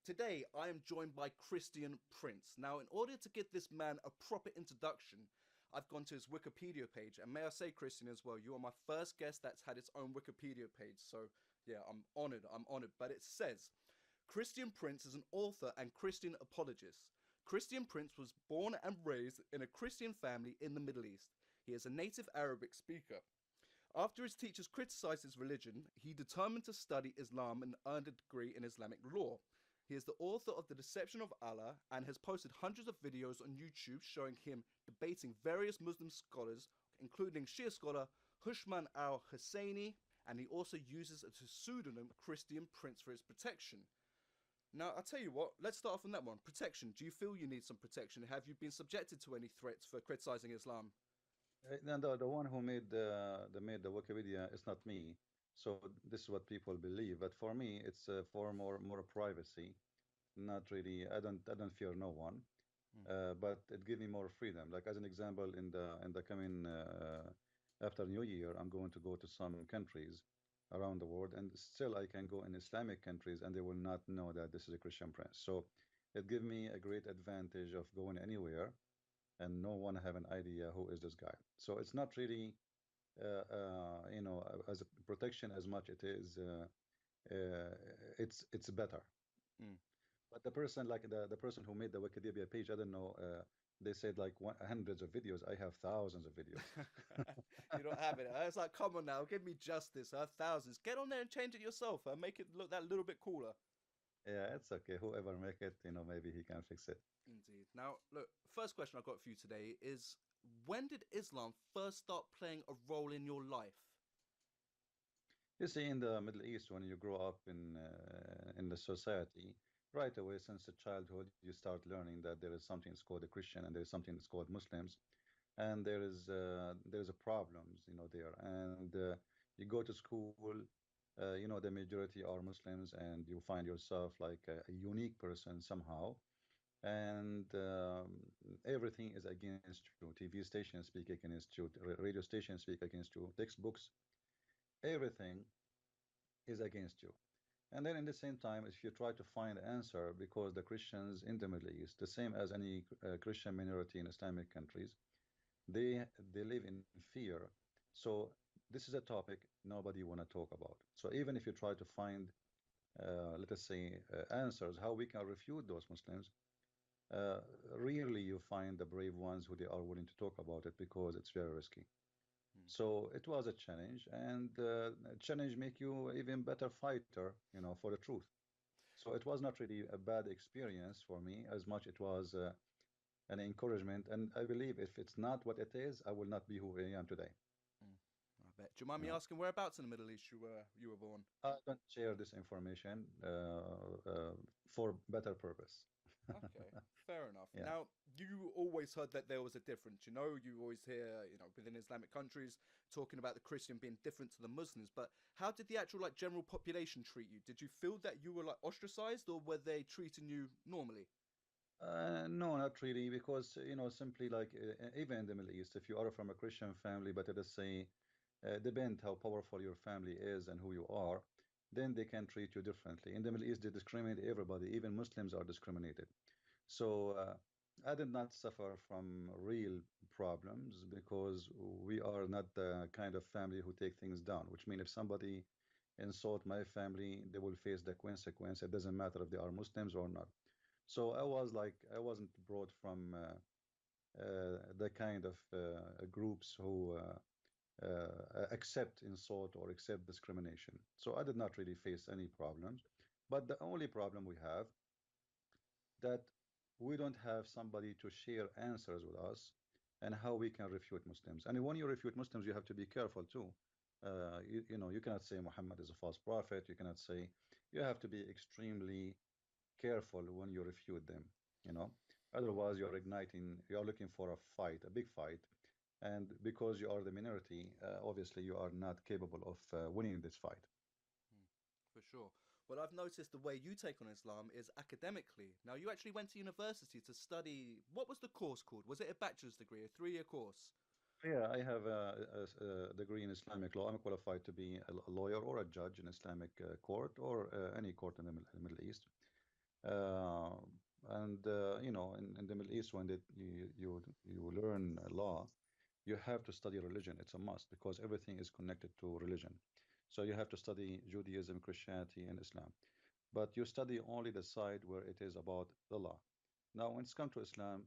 Today, I am joined by Christian Prince. Now, in order to give this man a proper introduction, I've gone to his Wikipedia page. And may I say, Christian, as well, you are my first guest that's had its own Wikipedia page. So, yeah, I'm honored. I'm honored. But it says Christian Prince is an author and Christian apologist. Christian Prince was born and raised in a Christian family in the Middle East. He is a native Arabic speaker. After his teachers criticized his religion, he determined to study Islam and earned a degree in Islamic law. He is the author of The Deception of Allah and has posted hundreds of videos on YouTube showing him debating various Muslim scholars, including Shia scholar Hushman al Husseini, and he also uses a pseudonym Christian Prince for his protection. Now, I'll tell you what, let's start off on that one. Protection. Do you feel you need some protection? Have you been subjected to any threats for criticizing Islam? And the one who made the Wikipedia is not me. So this is what people believe. But for me, it's for more privacy. Not really. I don't fear no one. Mm. But it gives me more freedom. Like as an example, in the coming after New Year, I'm going to go to some countries around the world, and still I can go in Islamic countries, and they will not know that this is a Christian prince. So it gives me a great advantage of going anywhere and no one have an idea who is this guy. So it's not really, as a protection as much it is, it's better. Mm. But the person, like the person who made the Wikipedia page, I don't know, they said like hundreds of videos. I have thousands of videos. You don't have it. It's like, come on now, give me justice. Thousands. Get on there and change it yourself. Make it look that little bit cooler. Yeah, it's okay. Whoever make it, maybe he can fix it. Indeed. Now, look, first question I've got for you today is when did Islam first start playing a role in your life? You see, in the Middle East, when you grow up in the society, right away since the childhood, you start learning that there is something that's called a Christian and there is something that's called Muslims, and there is a problems, there. And you go to school, the majority are Muslims, and you find yourself like a unique person somehow, and everything is against you. TV stations speak against you, radio stations speak against you, textbooks, everything is against you. And then in the same time, if you try to find the answer, because the Christians in the Middle East, the same as any Christian minority in Islamic countries, they they live in fear. So this is a topic nobody want to talk about. So even if you try to find, let us say, answers, how we can refute those Muslims, uh, rarely you find the brave ones who they are willing to talk about it because it's very risky. Hmm. So it was a challenge, and challenge make you even better fighter, for the truth. So it was not really a bad experience for me as much it was an encouragement. And I believe if it's not what it is, I will not be who I am today. Mm. I bet. Do you mind You me know, asking whereabouts in the Middle East you were born? I don't share this information for better purpose. Okay, fair enough. Yeah. Now, you always heard that there was a difference. You always hear, within Islamic countries talking about the Christian being different to the Muslims. But how did the actual general population treat you? Did you feel that you were like ostracized, or were they treating you normally? No, not really, because simply like even in the Middle East, if you are from a Christian family, but let us say, depend how powerful your family is and who you are, then they can treat you differently. In the Middle East, they discriminate everybody, even Muslims are discriminated. So I did not suffer from real problems because we are not the kind of family who take things down, which means if somebody insult my family, they will face the consequence. It doesn't matter if they are Muslims or not. So I wasn't brought from the kind of groups who accept insult or accept discrimination. So I did not really face any problems. But the only problem we have that we don't have somebody to share answers with us and how we can refute Muslims. And when you refute Muslims, you have to be careful too. You cannot say Muhammad is a false prophet. You cannot say, you have to be extremely careful when you refute them, you know. Otherwise, you are igniting, you are looking for a fight, a big fight. And because you are the minority, obviously you are not capable of winning this fight. Hmm. For sure. Well, I've noticed the way you take on Islam is academically. Now, you actually went to university to study. What was the course called? Was it a bachelor's degree, a 3 year course? Yeah, I have a degree in Islamic law. I'm qualified to be a lawyer or a judge in Islamic court or any court in the Middle East. Uh, and in the Middle East, when you learn law, you have to study religion. It's a must because everything is connected to religion. So you have to study Judaism, Christianity, and Islam. But you study only the side where it is about the law. Now, when it's come to Islam,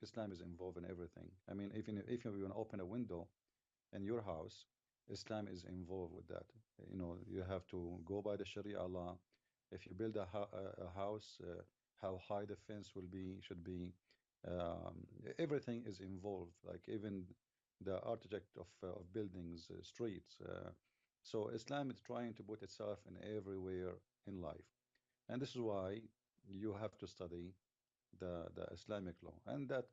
Islam is involved in everything. I mean, even if you want to open a window in your house, Islam is involved with that. You have to go by the Sharia law. If you build a house, how high the fence will be, should be. Um, Everything is involved, like even the architect of buildings, streets. So Islam is trying to put itself in everywhere in life. And this is why you have to study the Islamic law, and that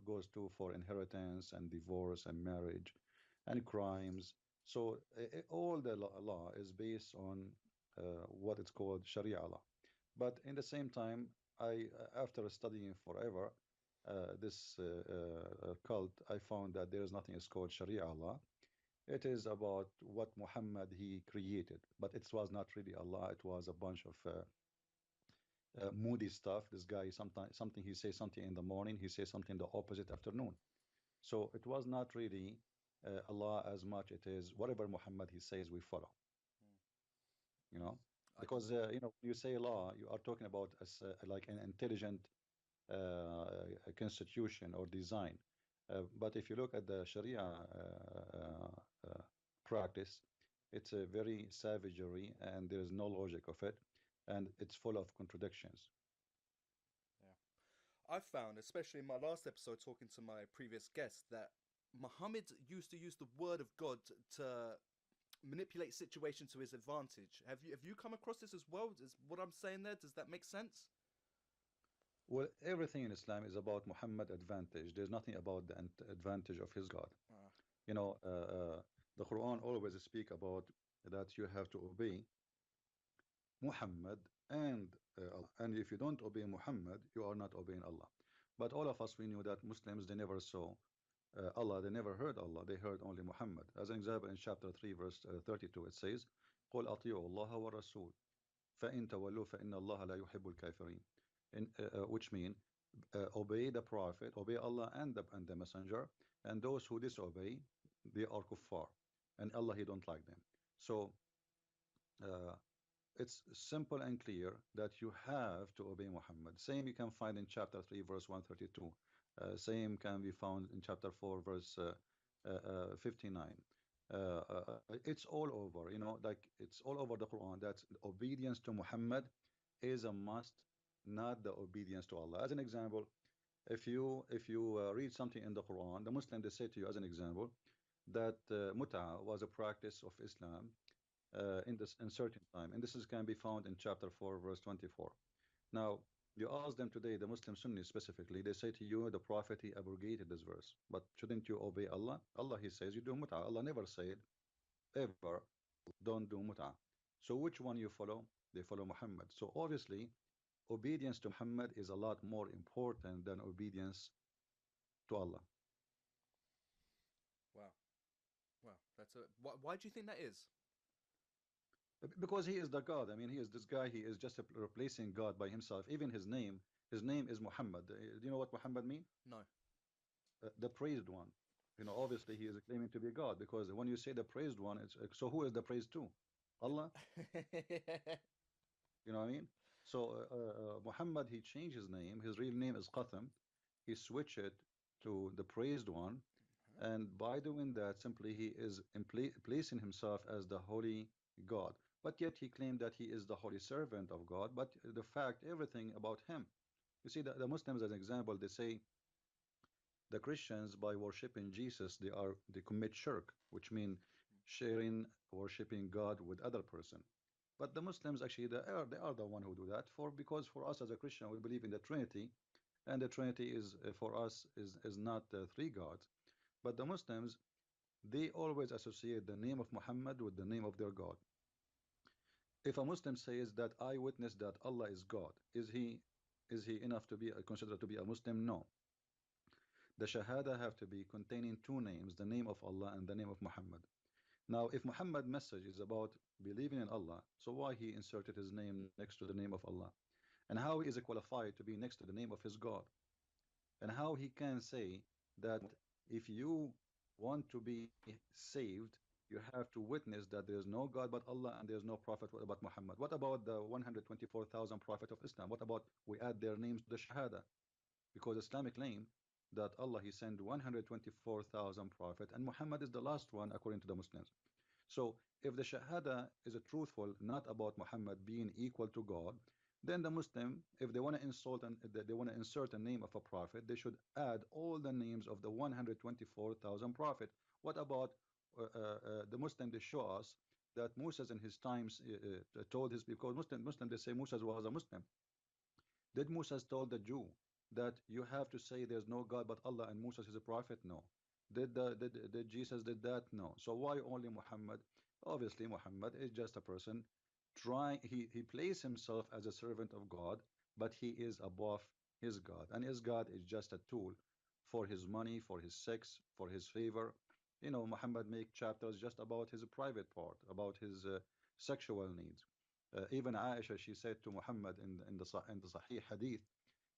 goes to for inheritance and divorce and marriage and crimes. So all the law is based on what it's called Sharia law. But in the same time, after studying forever this cult, I found that there is nothing is called Sharia law. It is about what Muhammad he created, but it was not really Allah. It was a bunch of moody stuff. This guy sometimes something he says something in the morning, he says something the opposite afternoon. So it was not really Allah as much. It is whatever Muhammad he says we follow. You know, I can. because when you say law, you are talking about as like an intelligent constitution or design. But if you look at the Sharia practice, it's a very savagery and there is no logic of it, and it's full of contradictions. Yeah. I found, especially in my last episode talking to my previous guest, that Muhammad used to use the word of God to manipulate situations to his advantage. Have you come across this as well? Is what I'm saying there, does that make sense? Well, everything in Islam is about Muhammad advantage. There's nothing about the advantage of his God. Uh, You know, the Quran always speak about that you have to obey Muhammad and Allah. And if you don't obey Muhammad, you are not obeying Allah. But all of us, we knew that Muslims, they never saw Allah, they never heard Allah, they heard only Muhammad. As an example, in chapter 3, verse 32, it says, قُلْ أَطِيعُوا اللَّهَ وَالرَّسُولَ فَإِن تَوَلُّوا فَإِنَّ اللَّهَ لَا يُحِبُّ الْكَافِرِينَ. Which mean obey the Prophet, obey Allah and the Messenger, and those who disobey, they are kuffar, and Allah, He don't like them. So uh, it's simple and clear that you have to obey Muhammad. Same you can find in chapter 3, verse 132. Same can be found in chapter 4, verse 59. It's all over, like it's all over the Quran that obedience to Muhammad is a must, not the obedience to Allah. As an example, if you read something in the Quran, the Muslim they say to you as an example that mut'a was a practice of Islam in certain time, and this is can be found in chapter 4, verse 24. Now, you ask them today, the Muslim Sunnis specifically, they say to you, the Prophet he abrogated this verse, but shouldn't you obey Allah? Allah he says you do mut'a. Allah never said ever don't do mut'a. So which one you follow? They follow Muhammad. So obviously, obedience to Muhammad is a lot more important than obedience to Allah. wow, wow. That's a. Why do you think that is? Because he is the God. I mean, he is this guy. He is just replacing God by himself. Even his name is Muhammad. Do you know what Muhammad mean? No. The praised one. Obviously he is claiming to be God because when you say the praised one, it's so who is the praised to? Allah. You know what I mean? So Muhammad, he changed his name. His real name is Qatham. He switched it to the praised one, and by doing that, simply he is placing himself as the holy God. But yet he claimed that he is the holy servant of God. But the fact, everything about him. You see, the Muslims, as an example, they say the Christians, by worshiping Jesus, they commit shirk, which means sharing worshiping God with other person. But the Muslims actually they are the one who do that for because for us as a Christian we believe in the Trinity, and the Trinity is for us is not three gods. But the Muslims, they always associate the name of Muhammad with the name of their God. If a Muslim says that I witness that Allah is God, is he enough to be considered to be a Muslim? No. The Shahada have to be containing two names, the name of Allah and the name of Muhammad. Now, if Muhammad message is about believing in Allah, so why he inserted his name next to the name of Allah? and how he is qualified to be next to the name of his God, and how he can say that if you want to be saved, you have to witness that there is no God but Allah and there is no prophet but Muhammad. What about the 124,000 prophet of Islam? What about we add their names to the Shahada? Because Islamic claim that Allah he sent 124,000 prophet and Muhammad is the last one according to the Muslims. So if the Shahada is a truthful, not about Muhammad being equal to God, then the Muslim, if they want to insult and they want to insert a name of a prophet, they should add all the names of the 124,000 prophet. What about the Muslim? They show us that Moses in his times told his, because Muslim they say Moses was a Muslim. Did Moses told the Jew that you have to say there's no God but Allah and Moses is a prophet? No. Did Jesus did that? No. So why only Muhammad? Obviously, Muhammad is just a person trying. He plays himself as a servant of God, but he is above his God, and his God is just a tool for his money, for his sex, for his favor. You know, Muhammad make chapters just about his private part, about his sexual needs. Even Aisha, she said to Muhammad in the Sahih Hadith,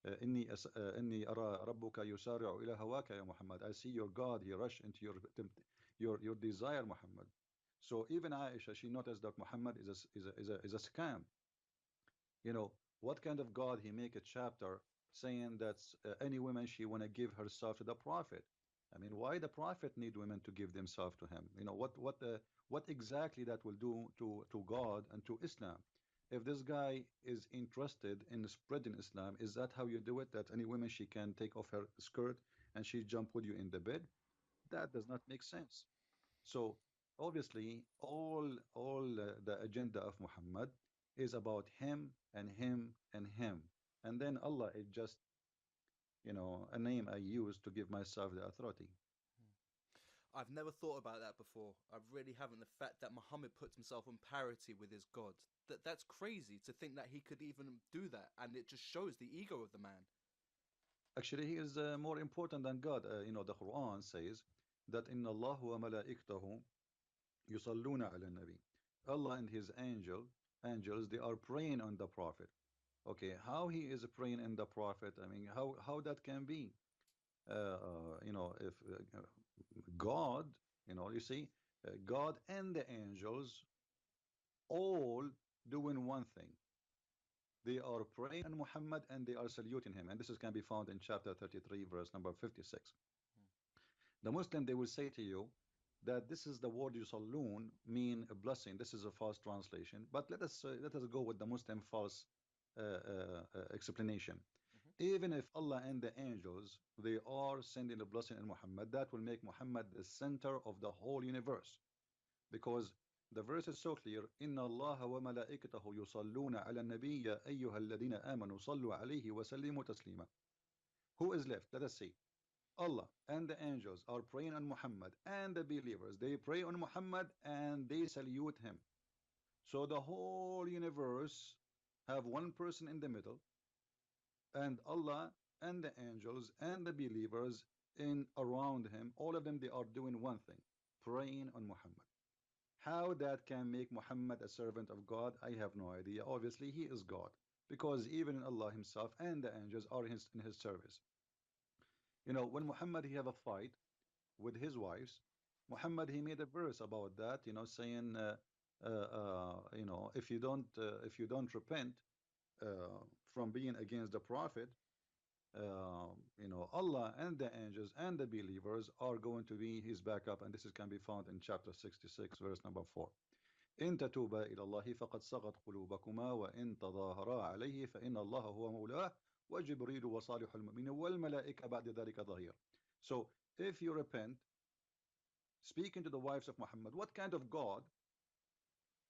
إني أرى ربك يسارع إلى هواك يا Muhammad. I see your God, he rush into your desire, Muhammad. So even Aisha, she noticed that Muhammad is a scam. You know, what kind of God he make a chapter saying that any woman she want to give herself to the prophet. I mean, why the prophet need women to give themselves to him? You know, what exactly that will do to God and to Islam? If this guy is interested in spreading Islam, is that how you do it? That any woman she can take off her skirt and she jump with you in the bed? That does not make sense. So obviously, all the agenda of Muhammad is about him and him and him, and then Allah is just a name I use to give myself the authority. I've never thought about that before. I really haven't. The fact that Muhammad puts himself on parity with his God. That's crazy to think that he could even do that, and it just shows the ego of the man. Actually, he is more important than God. The Quran says that in Allah wa malaikatahu yusalluna ala nabi. Allah and his angels, they are praying on the prophet. Okay, how he is praying in the prophet? I mean, how that can be? If God, you see, God and the angels all doing one thing. They are praying on Muhammad and they are saluting him. And this is can be found in chapter 33, verse number 56. The Muslim, they will say to you that this is the word yusallun mean a blessing. This is a false translation. But let us go with the Muslim false explanation. Mm-hmm. Even if Allah and the angels they are sending a blessing in Muhammad, that will make Muhammad the center of the whole universe, because the verse is so clear. Inna Allah wa malaikatahu yusalluna ala nabi ya ayyuha alladhina amanu sallu alayhi wa sallimu taslima. Who is left? Let us see. Allah and the angels are praying on Muhammad, and the believers they pray on Muhammad and they salute him. So the whole universe have one person in the middle, and Allah and the angels and the believers in around him, all of them they are doing one thing, praying on Muhammad. How that can make Muhammad a servant of God, I have no idea. Obviously he is God, because even Allah himself and the angels are in his service. When Muhammad he have a fight with his wives, Muhammad he made a verse about that, saying if you don't repent from being against the prophet, Allah and the angels and the believers are going to be his backup, and this is can be found in chapter 66, verse number 4. إن تتوبا إلى الله فقد صغت قلوبكما وإن تظاهرا عليه فإن الله هو مولاه وجبريل وصالح المؤمنين والملائكة بعد ذلك ظهير. So if you repent, speaking to the wives of Muhammad, what kind of God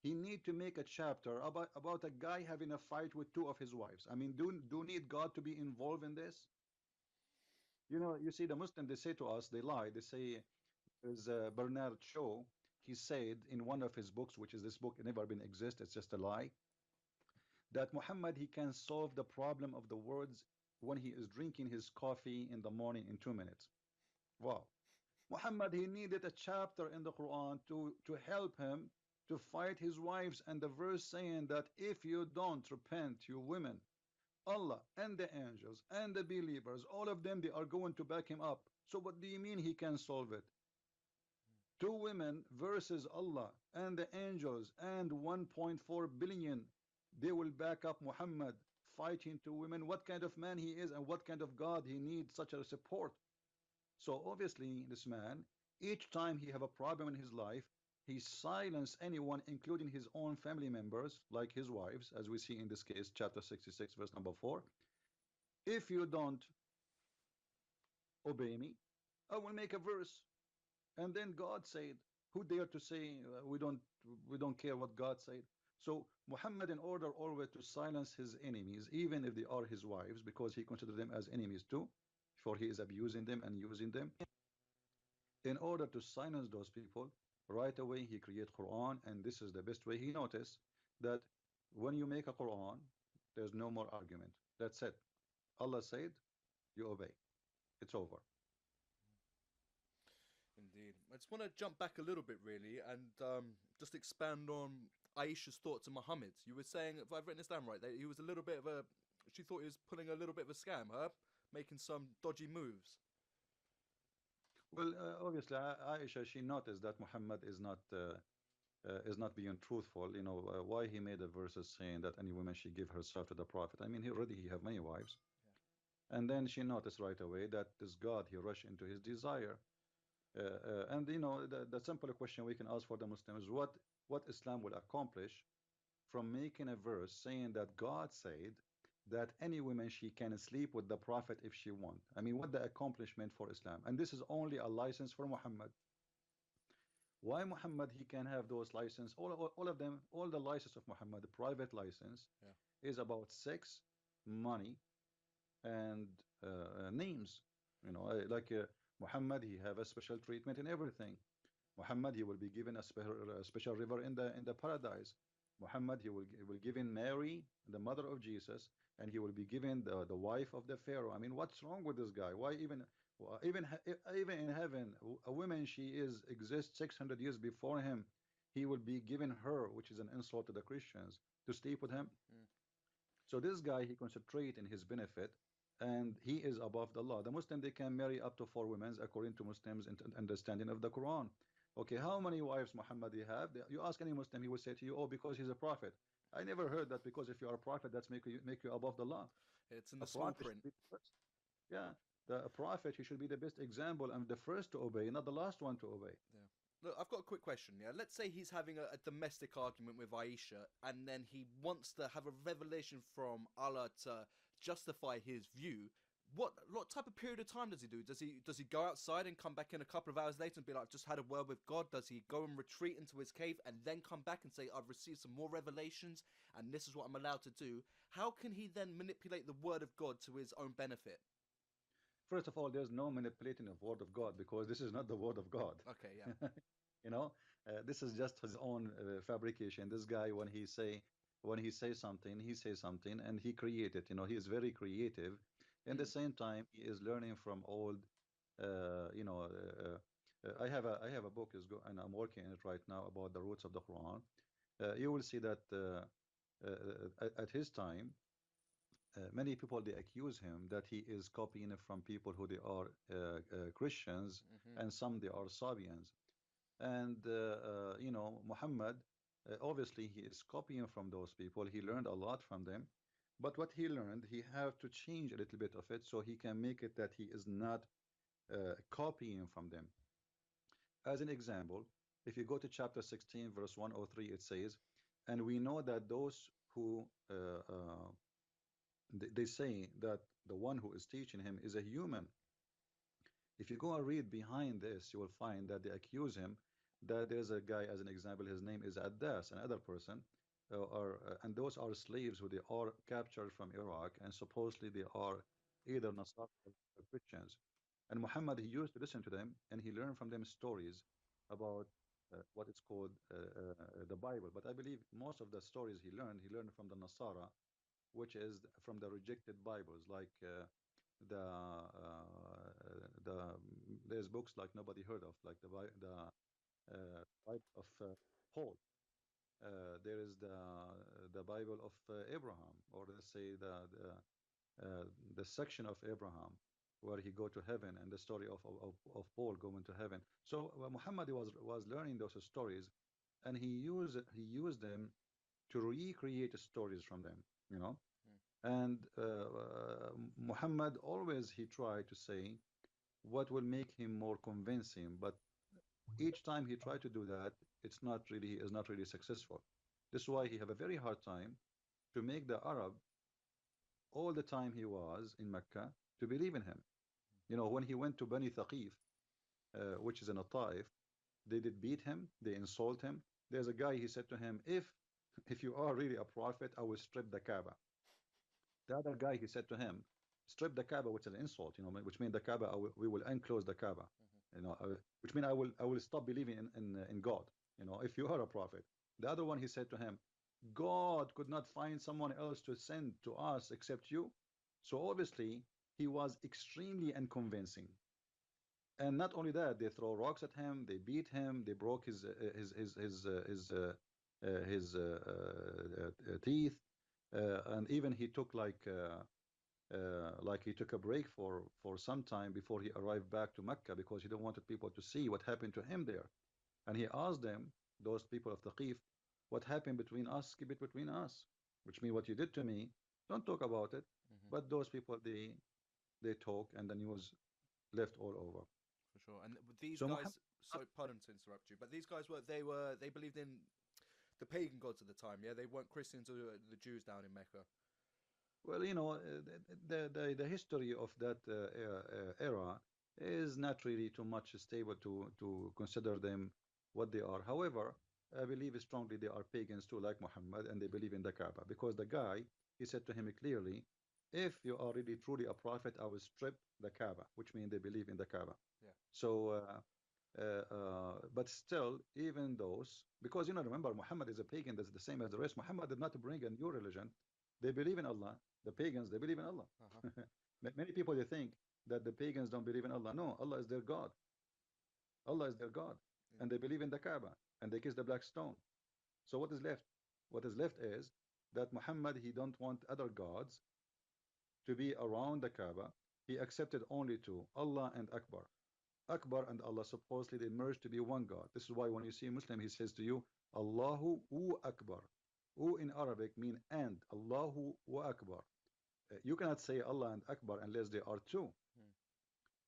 he need to make a chapter about a guy having a fight with two of his wives? I mean, do need God to be involved in this? You see, the Muslim, they say to us, they lie. They say, there's Bernard Shaw, he said in one of his books, which is this book never been exist, it's just a lie, that Muhammad, he can solve the problem of the words when he is drinking his coffee in the morning in 2 minutes. Wow. Muhammad, he needed a chapter in the Quran to help him to fight his wives, and the verse saying that if you don't repent, you women, Allah and the angels and the believers, all of them, they are going to back him up. So what do you mean he can solve it? Two women versus Allah and the angels and 1.4 billion, they will back up Muhammad fighting two women. What kind of man he is and what kind of God he needs such a support. So obviously this man, each time he have a problem in his life, he silence anyone, including his own family members, like his wives, as we see in this case, chapter 66, verse number 4. If you don't obey me, I will make a verse. And then God said, who dare to say we don't care what God said? So Muhammad, in order always to silence his enemies, even if they are his wives, because he considered them as enemies too, for he is abusing them and using them, in order to silence those people, right away he create Quran, and this is the best way. He noticed that when you make a Quran, there's no more argument. That's it. Allah said, you obey. It's over. Indeed. I just want to jump back a little bit, really, and just expand on Aisha's thoughts on Muhammad. You were saying, if I've written this down right, that he was a little bit of a. She thought he was pulling a little bit of a scam, huh? Making some dodgy moves. Well, obviously, Aisha, she noticed that Muhammad is not being truthful. You know, why he made a verses saying that any woman should give herself to the Prophet. I mean, he have many wives. And then she noticed right away that this God, he rushed into his desire. And you know, the simple question we can ask for the Muslims: what Islam will accomplish from making a verse saying that God said that any woman she can sleep with the Prophet if she want. I mean, what the accomplishment for Islam? And this is only a license for Muhammad. Why Muhammad he can have those license? All of them, all the license of Muhammad, the private license, Yeah. is about sex, money, and names. You know, like Muhammad, he have a special treatment in everything. Muhammad, he will be given a special river in the paradise. Muhammad, he will given Mary, the mother of Jesus, and he will be given the wife of the Pharaoh. I mean, what's wrong with this guy? Why even in heaven, a woman she is exists 600 years before him, he will be given her, which is an insult to the Christians, to sleep with him. Mm. So this guy, he concentrate in his benefit, and he is above the law. The Muslim, they can marry up to four women according to Muslims understanding of the Quran. Okay, how many wives Muhammad he have? You ask any Muslim, he will say to you, oh, because he's a prophet. I never heard that because if you are a prophet, that's make you above the law. It's in A the small prophet print. should be the first. Yeah, a prophet, he should be the best example and the first to obey, not the last one to obey. Yeah. Look, I've got a quick question. Yeah, let's say he's having a domestic argument with Aisha, and then he wants to have a revelation from Allah to justify his view. What type of period of time does he do? Does he go outside and come back in a couple of hours later and be like, just had a word with God? Does he go and retreat into his cave and then come back and say, I've received some more revelations and this is what I'm allowed to do? How can he then manipulate the word of God to his own benefit? First of all, there's no manipulating of word of God because this is not the word of God. Okay, yeah. You know, this is just his own fabrication. This guy, when he says something, he says something and he created. You know, he is very creative. At the Mm. same time, he is learning from old. You know, I have a book and I'm working in it right now about the roots of the Quran. You will see that at his time, many people they accuse him that he is copying from people who they are Christians, Mm-hmm. and some they are Sabians. And you know, Muhammad, obviously he is copying from those people. He learned a lot from them, but what he learned, he have to change a little bit of it so he can make it that he is not copying from them. As an example, if you go to chapter 16 verse 103, it says, and we know that those who they say that the one who is teaching him is a human. If you go and read behind this, you will find that they accuse him that there's a guy, as an example, his name is Addas, another person, and those are slaves who they are captured from Iraq, and supposedly they are either Nasara or Christians. And Muhammad, he used to listen to them, and he learned from them stories about what is called the Bible. But I believe most of the stories he learned from the Nasara, which is from the rejected Bibles, like the there's books like nobody heard of, like Bible of Paul. There is the Bible of Abraham, or let's say uh, the section of Abraham where he go to heaven and the story of Paul going to heaven. So Muhammad was learning those stories, and he used them to recreate stories from them, you know. Mm. And Muhammad always he tried to say what will make him more convincing, but each time he tried to do that, he is not really successful. This is why he have a very hard time to make the Arab all the time he was in Mecca to believe in him. You know, when he went to Bani Thaqif, which is in a Taif, they did beat him, they insult him. There's a guy, he said to him, if you are really a prophet, I will strip the Kaaba. The other guy, he said to him, strip the Kaaba, which is an insult, you know, which means the Kaaba, we will enclose the Kaaba, you know, which means I will stop believing in God, you know, if you are a prophet. The other one, he said to him, God could not find someone else to send to us except you. So obviously, he was extremely unconvincing. And not only that, they throw rocks at him, they beat him, they broke his teeth, and even he took like he took a break for some time before he arrived back to Mecca because he don't wanted people to see what happened to him there. And he asked them, those people of Thaqif, what happened between us, keep it between us. Which means what you did to me, don't talk about it. Hmm. But those people, they talk, and the news left all over. For sure. And these So Muhammad, guys, so pardon to interrupt you, but these guys they believed in the pagan gods at the time. Yeah, they weren't Christians or the Jews down in Mecca. well, you know, the history of that era is not really too much stable to consider them what they are. However, I believe strongly they are pagans too, like Muhammad, and they believe in the Kaaba because the guy, he said to him clearly, if you are really truly a prophet, I will strip the Kaaba, which means they believe in the Kaaba. Yeah. So, but still, even those, because you know, remember, Muhammad is a pagan, that's the same as the rest. Muhammad did not bring a new religion. They believe in Allah. The pagans, they believe in Allah. Uh-huh. Many people they think that the pagans don't believe in Allah. No, Allah is their God. Allah is their God, Yeah. and they believe in the Kaaba, and they kiss the black stone. So what is left? What is left is that Muhammad he don't want other gods to be around the Kaaba. He accepted only two, Allah and Akbar. Akbar and Allah supposedly they merged to be one God. This is why when you see a Muslim, he says to you, Allahu Akbar. U in Arabic mean and. Allahu Akbar. You cannot say Allah and Akbar unless they are two. Mm.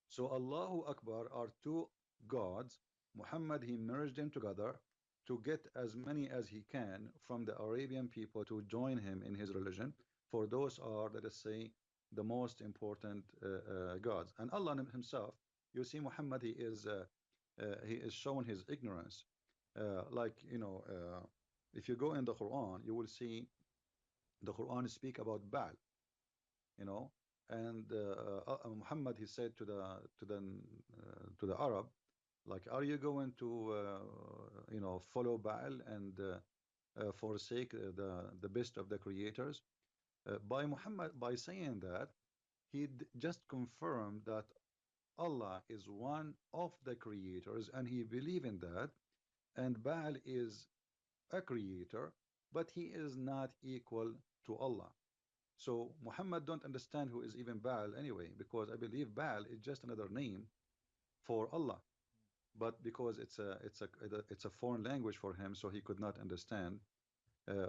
So Allahu Akbar are two gods. Muhammad he merged them together to get as many as he can from the Arabian people to join him in his religion. For those are, let us say, the most important gods. And Allah himself, you see, Muhammad he is shown his ignorance. Like you know, if you go in the Quran, you will see the Quran speak about Baal, you know, and Muhammad he said to the Arab, like, are you going to you know, follow Baal and forsake the best of the creators? By Muhammad, by saying that, he just confirmed that Allah is one of the creators, and he believe in that, and Baal is a creator, but he is not equal to Allah. So Muhammad don't understand who is even Baal anyway, because I believe Baal is just another name for Allah. But because it's a foreign language for him, so he could not understand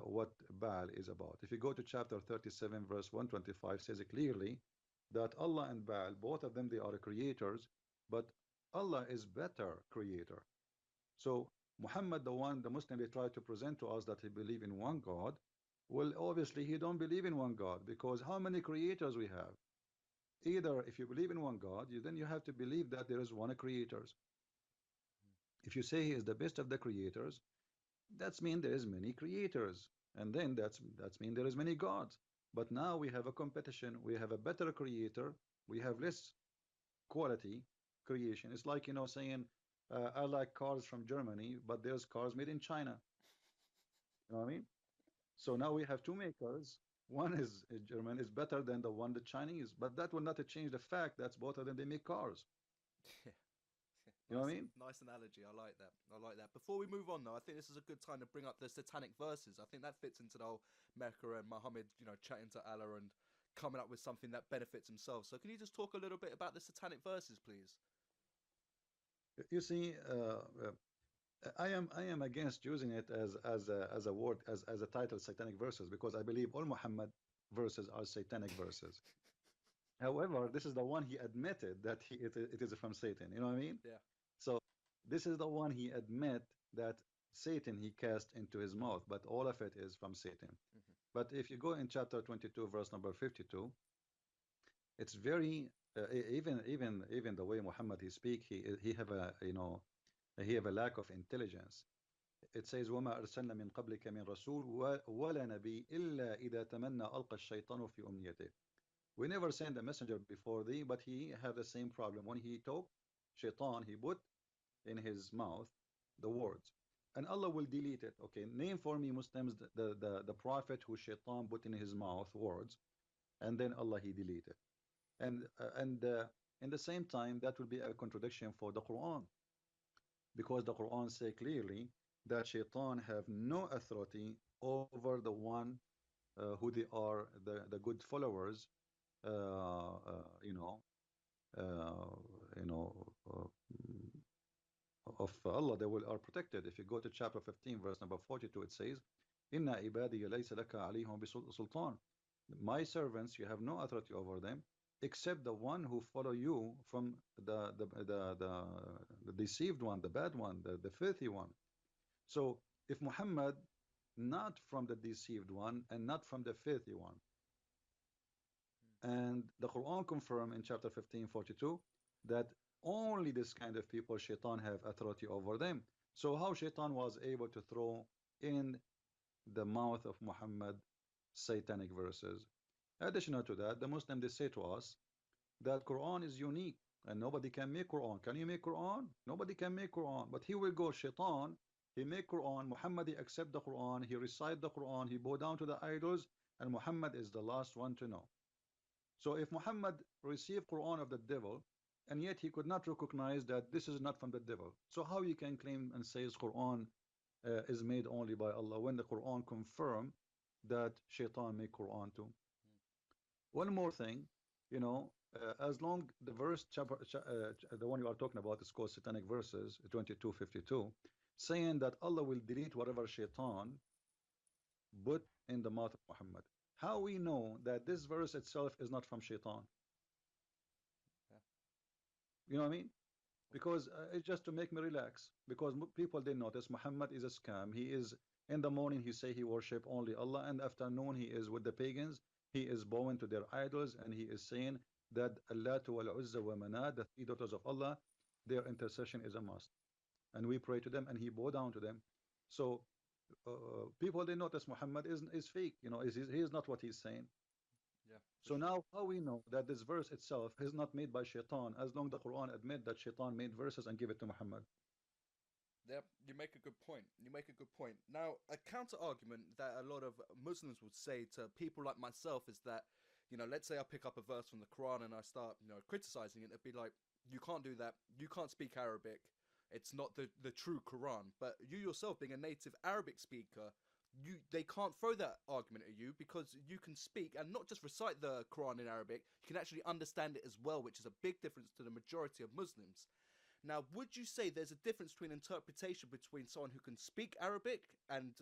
what Baal is about. If you go to chapter 37, verse 125, says it clearly that Allah and Baal, both of them, they are creators, but Allah is better creator. So Muhammad, the Muslim, they try to present to us that he believe in one God. Well, obviously he don't believe in one God, because how many creators we have? Either if you believe in one God, then you have to believe that there is one creators. If you say he is the best of the creators, that's mean there is many creators, and then that's mean there is many gods. But now we have a competition. We have a better creator. We have less quality creation. It's like, you know, saying I like cars from Germany, but there's cars made in China. You know what I mean? So now we have two makers. One is German is better than the one the Chinese, but that will not change the fact that both of them they make cars. Yeah. You know what Nice, I mean? nice analogy. I like that. I like that. Before we move on, though, I think this is a good time to bring up the satanic verses. I think that fits into the whole Mecca and Muhammad, you know, chatting to Allah and coming up with something that benefits himself. So can you just talk a little bit about the satanic verses, please? You see, I am against using it as a word as a title, satanic verses, because I believe all Muhammad verses are satanic verses. However, this is the one he admitted that it is from Satan. You know what I mean? Yeah. So this is the one he admit that Satan he cast into his mouth, but all of it is from Satan. Mm-hmm. But if you go in chapter 22, verse number 52, it's very even the way Muhammad he speak, he have a he have a lack of intelligence. It says وما أرسلنا من قبلك من رسول ولا نبي إلا إذا تمنى ألقى الشيطان في أمنيته. We never sent a messenger before thee, but he had the same problem. When he talked, shaitan, he put in his mouth the words. And Allah will delete it. Okay, name for me Muslims the prophet who shaitan put in his mouth words, and then Allah he deleted. And in the same time, that will be a contradiction for the Quran, because the Quran say clearly that shaitan have no authority over the one who they are the good followers, uh, uh, you know, uh, you know, uh, of Allah. They will are protected. If you go to chapter 15, verse number 42, it says, "Inna ibadiya laysa laka alayhim bisultan." My servants, you have no authority over them, except the one who follow you from the deceived one, the bad one, the filthy one. So if Muhammad not from the deceived one and not from the filthy one, and the Quran confirm in chapter 15:42 that only this kind of people shaitan have authority over them. So how shaitan was able to throw in the mouth of Muhammad satanic verses? Additional to that, the Muslim they say to us that Quran is unique and nobody can make Quran. Can you make Quran? Nobody can make Quran. But here we go, shaitan, he make Quran, Muhammad he accept the Quran, he recite the Quran, he bow down to the idols, and Muhammad is the last one to know. So if Muhammad received Quran of the devil, and yet he could not recognize that this is not from the devil, so how you can claim and say Quran is made only by Allah when the Quran confirm that shaitan make Quran too? One more thing, as long the verse chapter, the one you are talking about is called satanic verses 22:52, saying that Allah will delete whatever shaitan put in the mouth of Muhammad. How we know that this verse itself is not from shaitan? Yeah. You know what I mean? Because it's just to make me relax. Because people didn't notice Muhammad is a scam. He is in the morning he say he worship only Allah, and afternoon he is with the pagans. He is bowing to their idols, and he is saying that Allah wal Uzza wa Manat, the three daughters of Allah, their intercession is a must, and we pray to them, and he bow down to them. So people they notice Muhammad is fake. He is not what he's saying. Yeah. So now how we know that this verse itself is not made by shaitan, as long the Quran admit that shaitan made verses and give it to Muhammad? Yeah, you make a good point. You make a good point. Now, a counter argument that a lot of Muslims would say to people like myself is that, let's say I pick up a verse from the Quran and I start, criticizing it. It'd be like, you can't do that. You can't speak Arabic. It's not the true Quran. But you yourself, being a native Arabic speaker, they can't throw that argument at you because you can speak and not just recite the Quran in Arabic. You can actually understand it as well, which is a big difference to the majority of Muslims. Now, would you say there's a difference between interpretation between someone who can speak Arabic and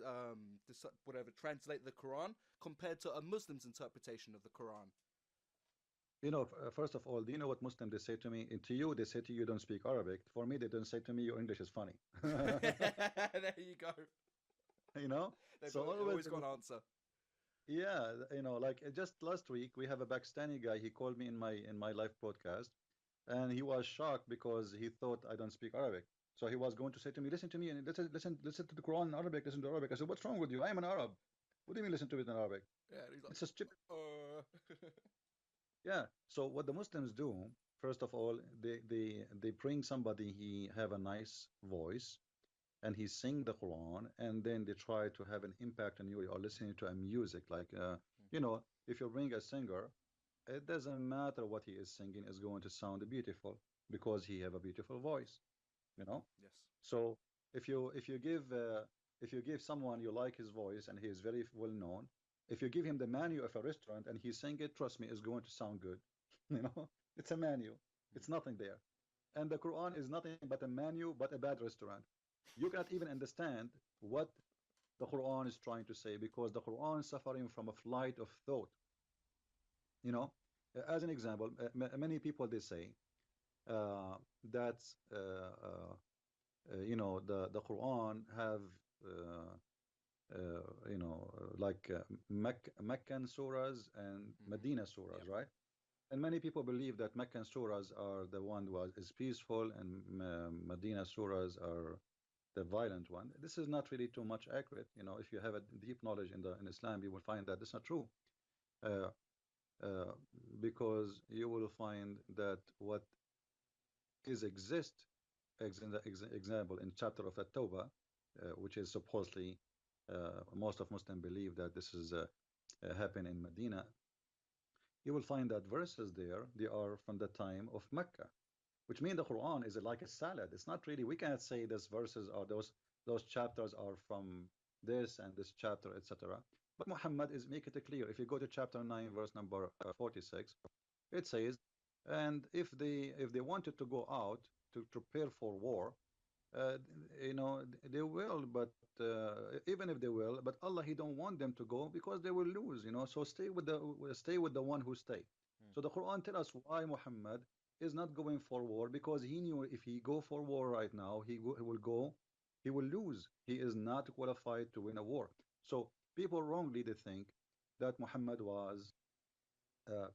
translate the Quran compared to a Muslim's interpretation of the Quran? First of all, do you know what Muslim they say to me? And to you, they say to you, don't speak Arabic. For me, they don't say to me, your English is funny. There you go. You know, They've so always got an answer. Yeah, like just last week we have a Pakistani guy. He called me in my live broadcast, and he was shocked because he thought I don't speak Arabic. So he was going to say to me, listen to me and listen to the Quran in Arabic, listen to Arabic. I said, what's wrong with you? I am an Arab. What do you mean listen to it in Arabic? Yeah, and he's like, It's a stupid. uh... Yeah. So what the Muslims do, first of all, they bring somebody he have a nice voice and he sing the Quran, and then they try to have an impact on you. You are listening to a music like if you bring a singer, it doesn't matter what he is singing is going to sound beautiful because he have a beautiful voice. you know Yes. so if you give someone you like his voice and he is very well known, If you give him the menu of a restaurant and he's saying it, trust me, it's going to sound good. It's a menu. It's nothing there. And the Quran is nothing but a menu, but a bad restaurant. You cannot even understand what the Quran is trying to say because the Quran is suffering from a flight of thought. You know, as an example, many people they say uh, that the Quran have uh, like Meccan surahs and Hmm. Medina surahs, Yep. right? And many people believe that Meccan surahs are the one who is peaceful and Medina surahs are the violent one. This is not really too much accurate. If you have a deep knowledge in Islam, you will find that this is not true. Uh, uh, because you will find that what is in the example in chapter of At-Tawbah, which is supposedly most of Muslims believe that this is happened in Medina. You will find that verses there they are from the time of Mecca, which means the Quran is like a salad. It's not really. We cannot say those verses or those chapters are from this and this chapter, etc. But Muhammad is make it clear. If you go to chapter 9, verse number 46, it says, and if they wanted to go out to prepare for war, uh, they will, but even if they will, but Allah He don't want them to go because they will lose. So stay with the one who stay. Mm. So the Quran tell us why Muhammad is not going for war because he knew if he go for war right now he will lose. He is not qualified to win a war. So people wrongly they think that Muhammad was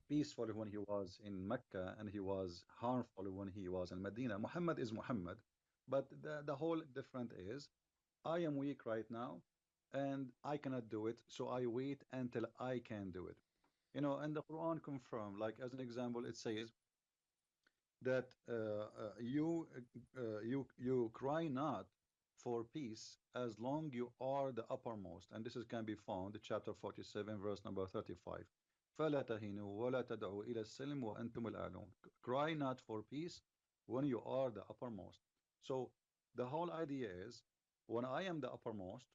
peaceful when he was in Mecca and he was harmful when he was in Medina. Muhammad is Muhammad, but the whole different is I am weak right now and I cannot do it, so I wait until I can do it. And the Quran confirm, like as an example, it says that you cry not for peace as long you are the uppermost, and this is can be found in chapter 47 verse number 35. فلا تهنوا ولا تدعوا إلى السلم وأنتم الأعلون. Cry not for peace when you are the uppermost. So the whole idea is when I am the uppermost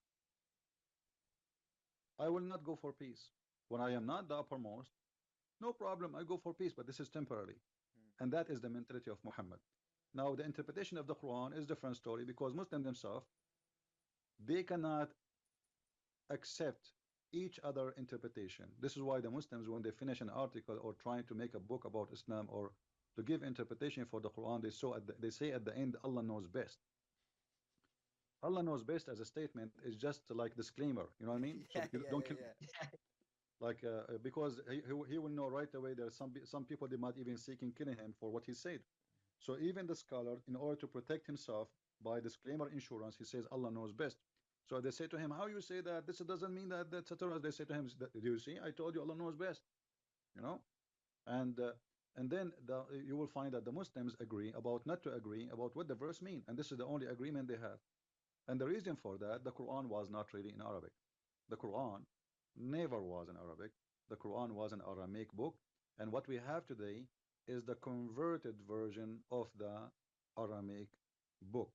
I will not go for peace. When I am not the uppermost, no problem, I go for peace, but this is temporary. Mm. And that is the mentality of Muhammad. Now, the interpretation of the Quran is a different story because Muslims themselves, they cannot accept each other interpretation. This is why the Muslims, when they finish an article or trying to make a book about Islam or to give interpretation for the Quran, they say at the end, Allah knows best. Allah knows best as a statement is just like disclaimer. You know what I mean? So Yeah, you yeah, don't yeah, kill yeah. like because he will know right away. There are some people they might even seeking killing him for what he said. So even the scholar, in order to protect himself by disclaimer insurance, he says Allah knows best. So they say to him, "How you say that? This doesn't mean that, etc." They say to him, "Do you see? I told you Allah knows best." You know, and uh, and then you will find that the Muslims agree about not to agree about what the verse mean, and this is the only agreement they have. And the reason for that, the Quran was not really in Arabic. The Quran never was in Arabic. The Quran was an Aramaic book, and what we have today is the converted version of the Aramaic book.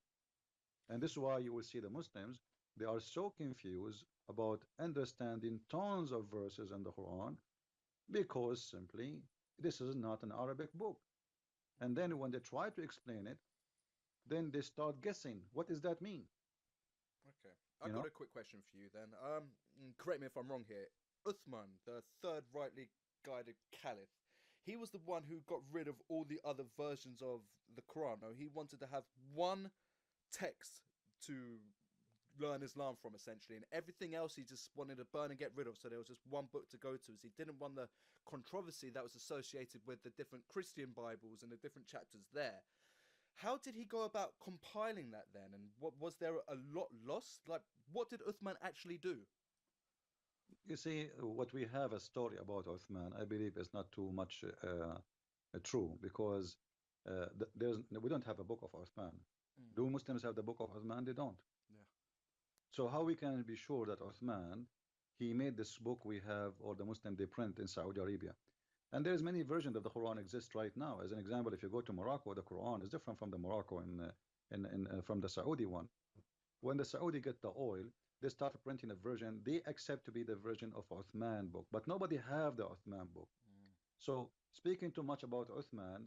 And this is why you will see the Muslims, they are so confused about understanding tons of verses in the Quran because simply this is not an Arabic book. And then when they try to explain it, then they start guessing. What does that mean? Okay, I You got know? a quick question for you then. Correct me if I'm wrong here. Uthman, the third rightly guided caliph, he was the one who got rid of all the other versions of the Quran. No, he wanted to have one text to learn Islam from, essentially, and everything else he just wanted to burn and get rid of. So there was just one book to go to. So he didn't want the controversy that was associated with the different Christian Bibles and the different chapters there. How did he go about compiling that then? And what was there a lot lost? Like, what did Uthman actually do? You see, what we have a story about Uthman, I believe is not too much true because we don't have a book of Uthman. Mm. Do Muslims have the book of Uthman? They don't. Yeah. So how we can be sure that Uthman, he made this book we have, or the Muslim they print in Saudi Arabia? And there's many versions of the Quran exist right now. As an example, if you go to Morocco, the Quran is different from the Morocco from the Saudi one. When the Saudi get the oil, they start printing a version they accept to be the version of Uthman book, but nobody have the Uthman book. Mm. So speaking too much about Uthman,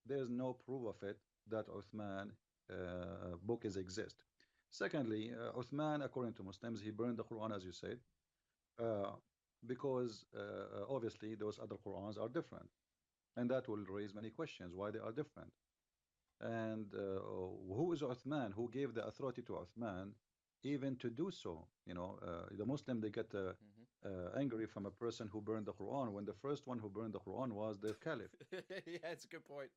there's no proof of it that Uthman book is exist. Secondly, Uthman, according to Muslims, he burned the Quran, as you said, uh, because obviously those other Qurans are different, and that will raise many questions why they are different. And who is Uthman? Who gave the authority to Uthman even to do so? The Muslim, they get Hmm. angry from a person who burned the Quran when the first one who burned the Quran was the Caliph, Yeah, it's a good point.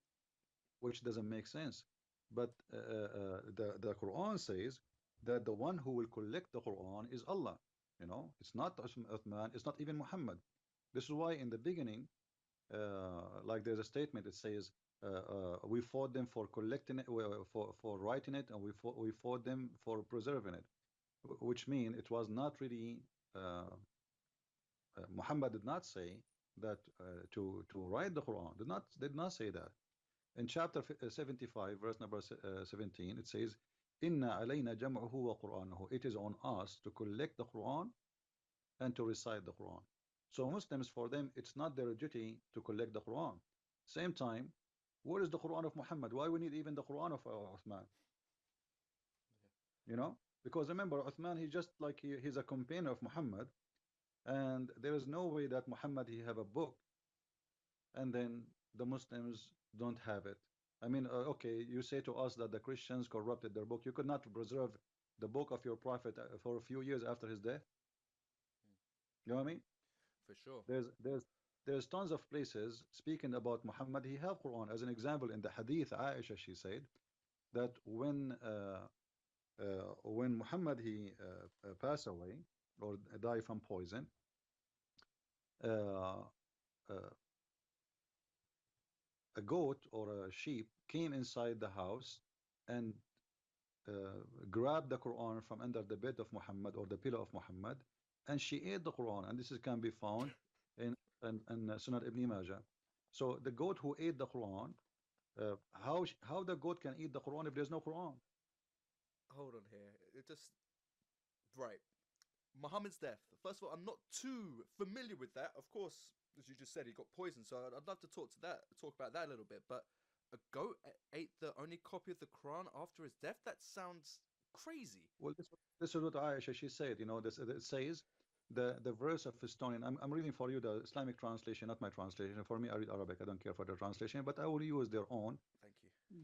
which doesn't make sense. But the Quran says that the one who will collect the Quran is Allah. It's not Uthman, it's not even Muhammad. This is why in the beginning, like there's a statement that says, we fought them for collecting it, for writing it, and we fought them for preserving it, which mean it was not really Muhammad did not say that to write the Quran, did not say that. In chapter 75, verse number 17, it says, "Inna alayna jam'uhu wa Qur'anahu." It is on us to collect the Quran and to recite the Quran. So Muslims, for them, it's not their duty to collect the Quran. Same time, where is the Quran of Muhammad? Why we need even the Quran of Uthman? You know, because remember, Uthman, he's just like he's a companion of Muhammad, and there is no way that Muhammad he have a book and then the Muslims don't have it. I mean, okay, you say to us that the Christians corrupted their book. You could not preserve the book of your prophet for a few years after his death. You know what I mean? For sure. There's tons of places speaking about Muhammad. He have Quran as an example in the Hadith. Aisha, she said that when Muhammad he passed away or died from poison, uh, uh, a goat or a sheep came inside the house and grabbed the Quran from under the bed of Muhammad or the pillow of Muhammad, and she ate the Quran. And this can be found in Sunan Ibn Majah. So the goat who ate the Quran, how the goat can eat the Quran if there's no Quran? Hold on here. It just right. Muhammad's death. First of all, I'm not too familiar with that. Of course, as you just said, he got poisoned, so I'd love to talk about that a little bit. But a goat ate the only copy of the Quran after his death. That sounds crazy. Well, this is what Aisha she said. This it says the verse of Estonian. I'm reading for you the Islamic translation, not my translation. For me, I read Arabic. I don't care for the translation, but I will use their own Thank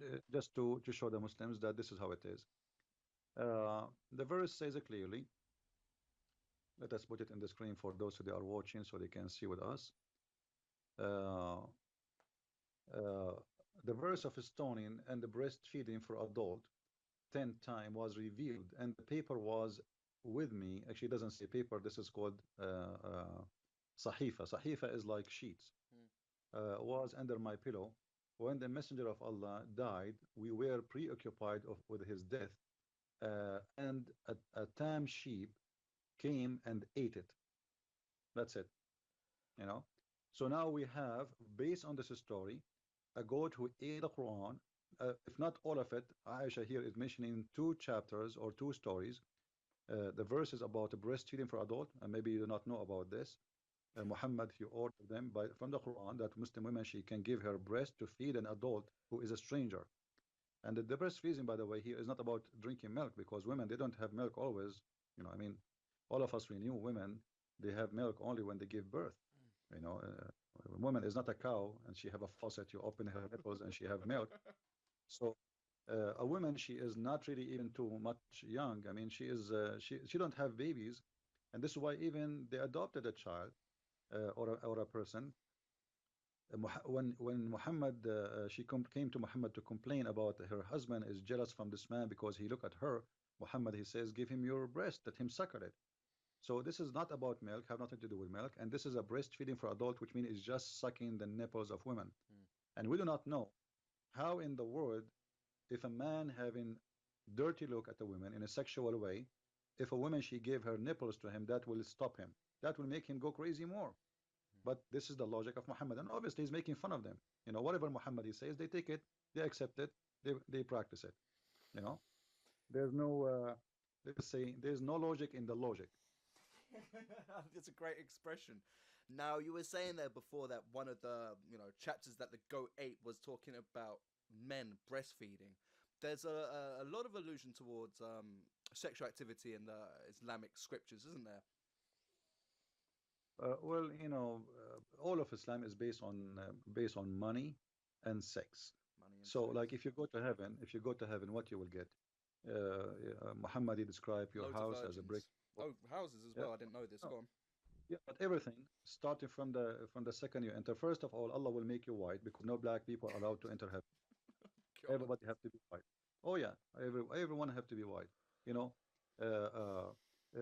you. just to show the Muslims that this is how it is. The verse says it clearly. Let us put it in the screen for those who are watching so they can see with us. Uh, uh, the verse of stoning and the breastfeeding for adult 10th time was revealed, and the paper was with me. Actually, it doesn't say paper. This is called sahifa. Sahifa is like sheets. Mm. Was under my pillow. When the Messenger of Allah died, we were preoccupied with his death, and a tam sheep came and ate it. That's it. You know. So now we have, based on this story, a goat who ate the Quran. If not all of it, Aisha here is mentioning two chapters or two stories. The verse is about breastfeeding for adult, and maybe you do not know about this. Muhammad, he ordered them from the Quran that Muslim women she can give her breast to feed an adult who is a stranger. And the breastfeeding, by the way, here is not about drinking milk because women they don't have milk always. I mean, all of us we knew women they have milk only when they give birth. A woman is not a cow and she have a faucet. You open her nipples and she have milk. So a woman, she is not really even too much young. I mean, she don't have babies, and this is why even they adopted a child or a person. When Muhammad came to Muhammad to complain about her husband is jealous from this man because he look at her. Muhammad he says, give him your breast, let him suckle it. So this is not about milk, have nothing to do with milk, and this is a breastfeeding for adult, which means it's just sucking the nipples of women. Mm. And we do not know how in the world if a man having dirty look at a woman in a sexual way, if a woman she gave her nipples to him, that will stop him. That will make him go crazy more. But this is the logic of Muhammad, and obviously he's making fun of them. Whatever Muhammad he says, they take it, they accept it, they practice it. You know, there's no let's say there's no logic in the logic. It's a great expression. Now, you were saying there before that one of the chapters that the goat ate was talking about men breastfeeding. There's a lot of allusion towards sexual activity in the Islamic scriptures, isn't there? Well, all of Islam is based on money and sex. Money and So, sex. like, if you go to heaven, what you will get? Muhammad, he described your Loads of house as a brick. virgins. Oh, houses as Yeah, well. I didn't know this. no, Go on. yeah, but everything starting from the second you enter. First of all, Allah will make you white because no black people are allowed to enter heaven. God. Everybody have to be white. Oh yeah, everyone have to be white. You know, uh,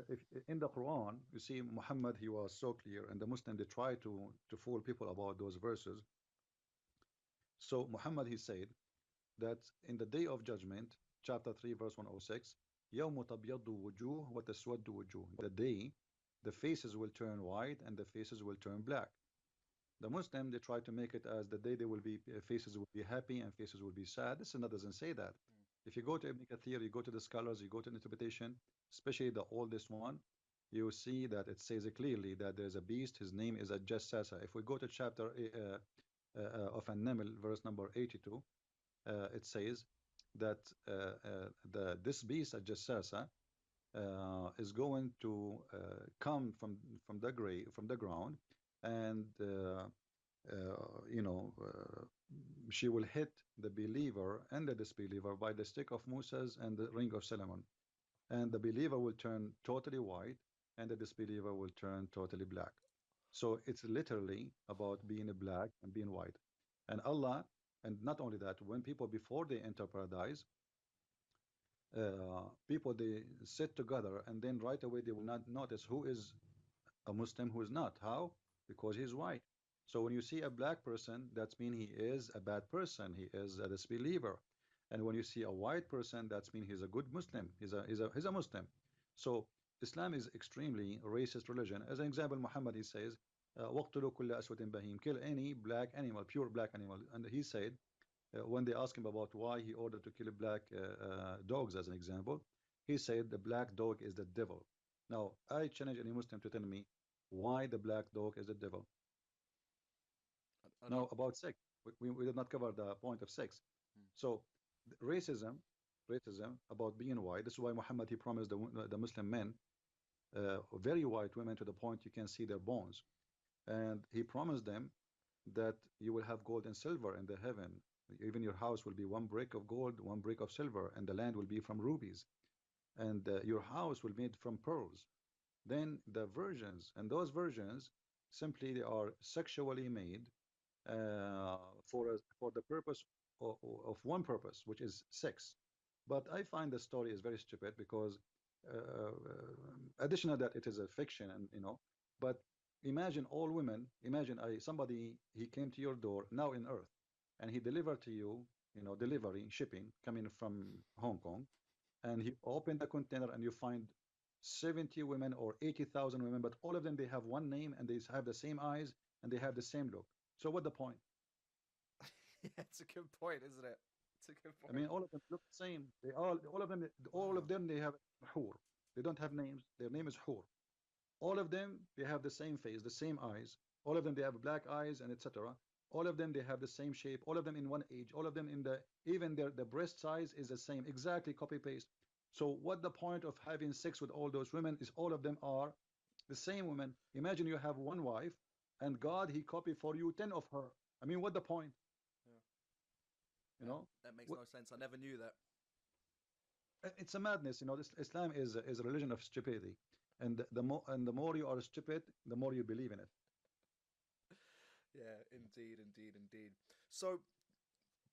if in the Quran you see Muhammad, he was so clear, and the Muslim they try to fool people about those verses. So Muhammad he said that in the day of judgment, chapter 3, verse 106, يوم تبيض وجوه وتسود وجوه. The day the faces will turn white and the faces will turn black. The Muslim they try to make it as the day they will be faces will be happy and faces will be sad. This Sunnah doesn't say that. If you go to Ibn Kathir, you go to the scholars, you go to interpretation, especially the oldest one, you see that it says it clearly that there's a beast. His name is a Jassasa. If we go to chapter of An-Naml, verse number 82, it says that this beast, a Jassasa, is going to come from the from the ground, and you know, she will hit the believer and the disbeliever by the stick of Moses and the ring of Solomon, and the believer will turn totally white, and the disbeliever will turn totally black. So it's literally about being black and being white, and Allah. And not only that, when people before they enter paradise, people they sit together, and then right away they will not notice who is a Muslim, who is not. How? Because he's white. So when you see a black person, that means he is a bad person. He is a disbeliever. And when you see a white person, that means he's a good Muslim. He's a Muslim. So Islam is extremely racist religion. As an example, Muhammad he says, "وَاقْتُلُوا كُلَّ أَسْوَدٍ بَهِيمٍ." Kill any black animal, pure black animal. And he said, when they asked him about why he ordered to kill black dogs, as an example, he said the black dog is the devil. Now, I challenge any Muslim to tell me why the black dog is the devil. I Now, don't. about sex, we did not cover the point of sex. Hmm. So, racism, racism about being white. This is why Muhammad he promised the Muslim men very white women to the point you can see their bones, and he promised them that you will have gold and silver in the heaven. Even your house will be one brick of gold, one brick of silver, and the land will be from rubies, and your house will be made from pearls. Then the virgins, and those virgins simply they are sexually made for the purpose of one purpose, which is sex. But I find the story is very stupid because additional that it is a fiction, and but imagine all women. Imagine somebody he came to your door now in Earth, and he delivered to you, delivery shipping coming from Hong Kong, and he opened the container and you find 70 women or 80,000 women, but all of them they have one name and they have the same eyes and they have the same look. So what the point? Yeah, it's a good point, isn't it? It's a good I point. mean, all of them look the same. All of Wow. them they have Hur. They don't have names. Their name is Hur. All of them they have the same face, the same eyes. All of them they have black eyes and etc. All of them they have the same shape. All of them in one age. All of them in the even their the breast size is the same, exactly copy paste. So what the point of having sex with all those women is all of them are the same women. Imagine you have one wife, and God he copied for you 10 of her. I mean, what the point? Yeah. You That know, that makes no sense. I never knew that. it's a madness. Islam is a religion of stupidity, and the more you are stupid, the more you believe in it. Yeah, indeed, indeed, indeed. So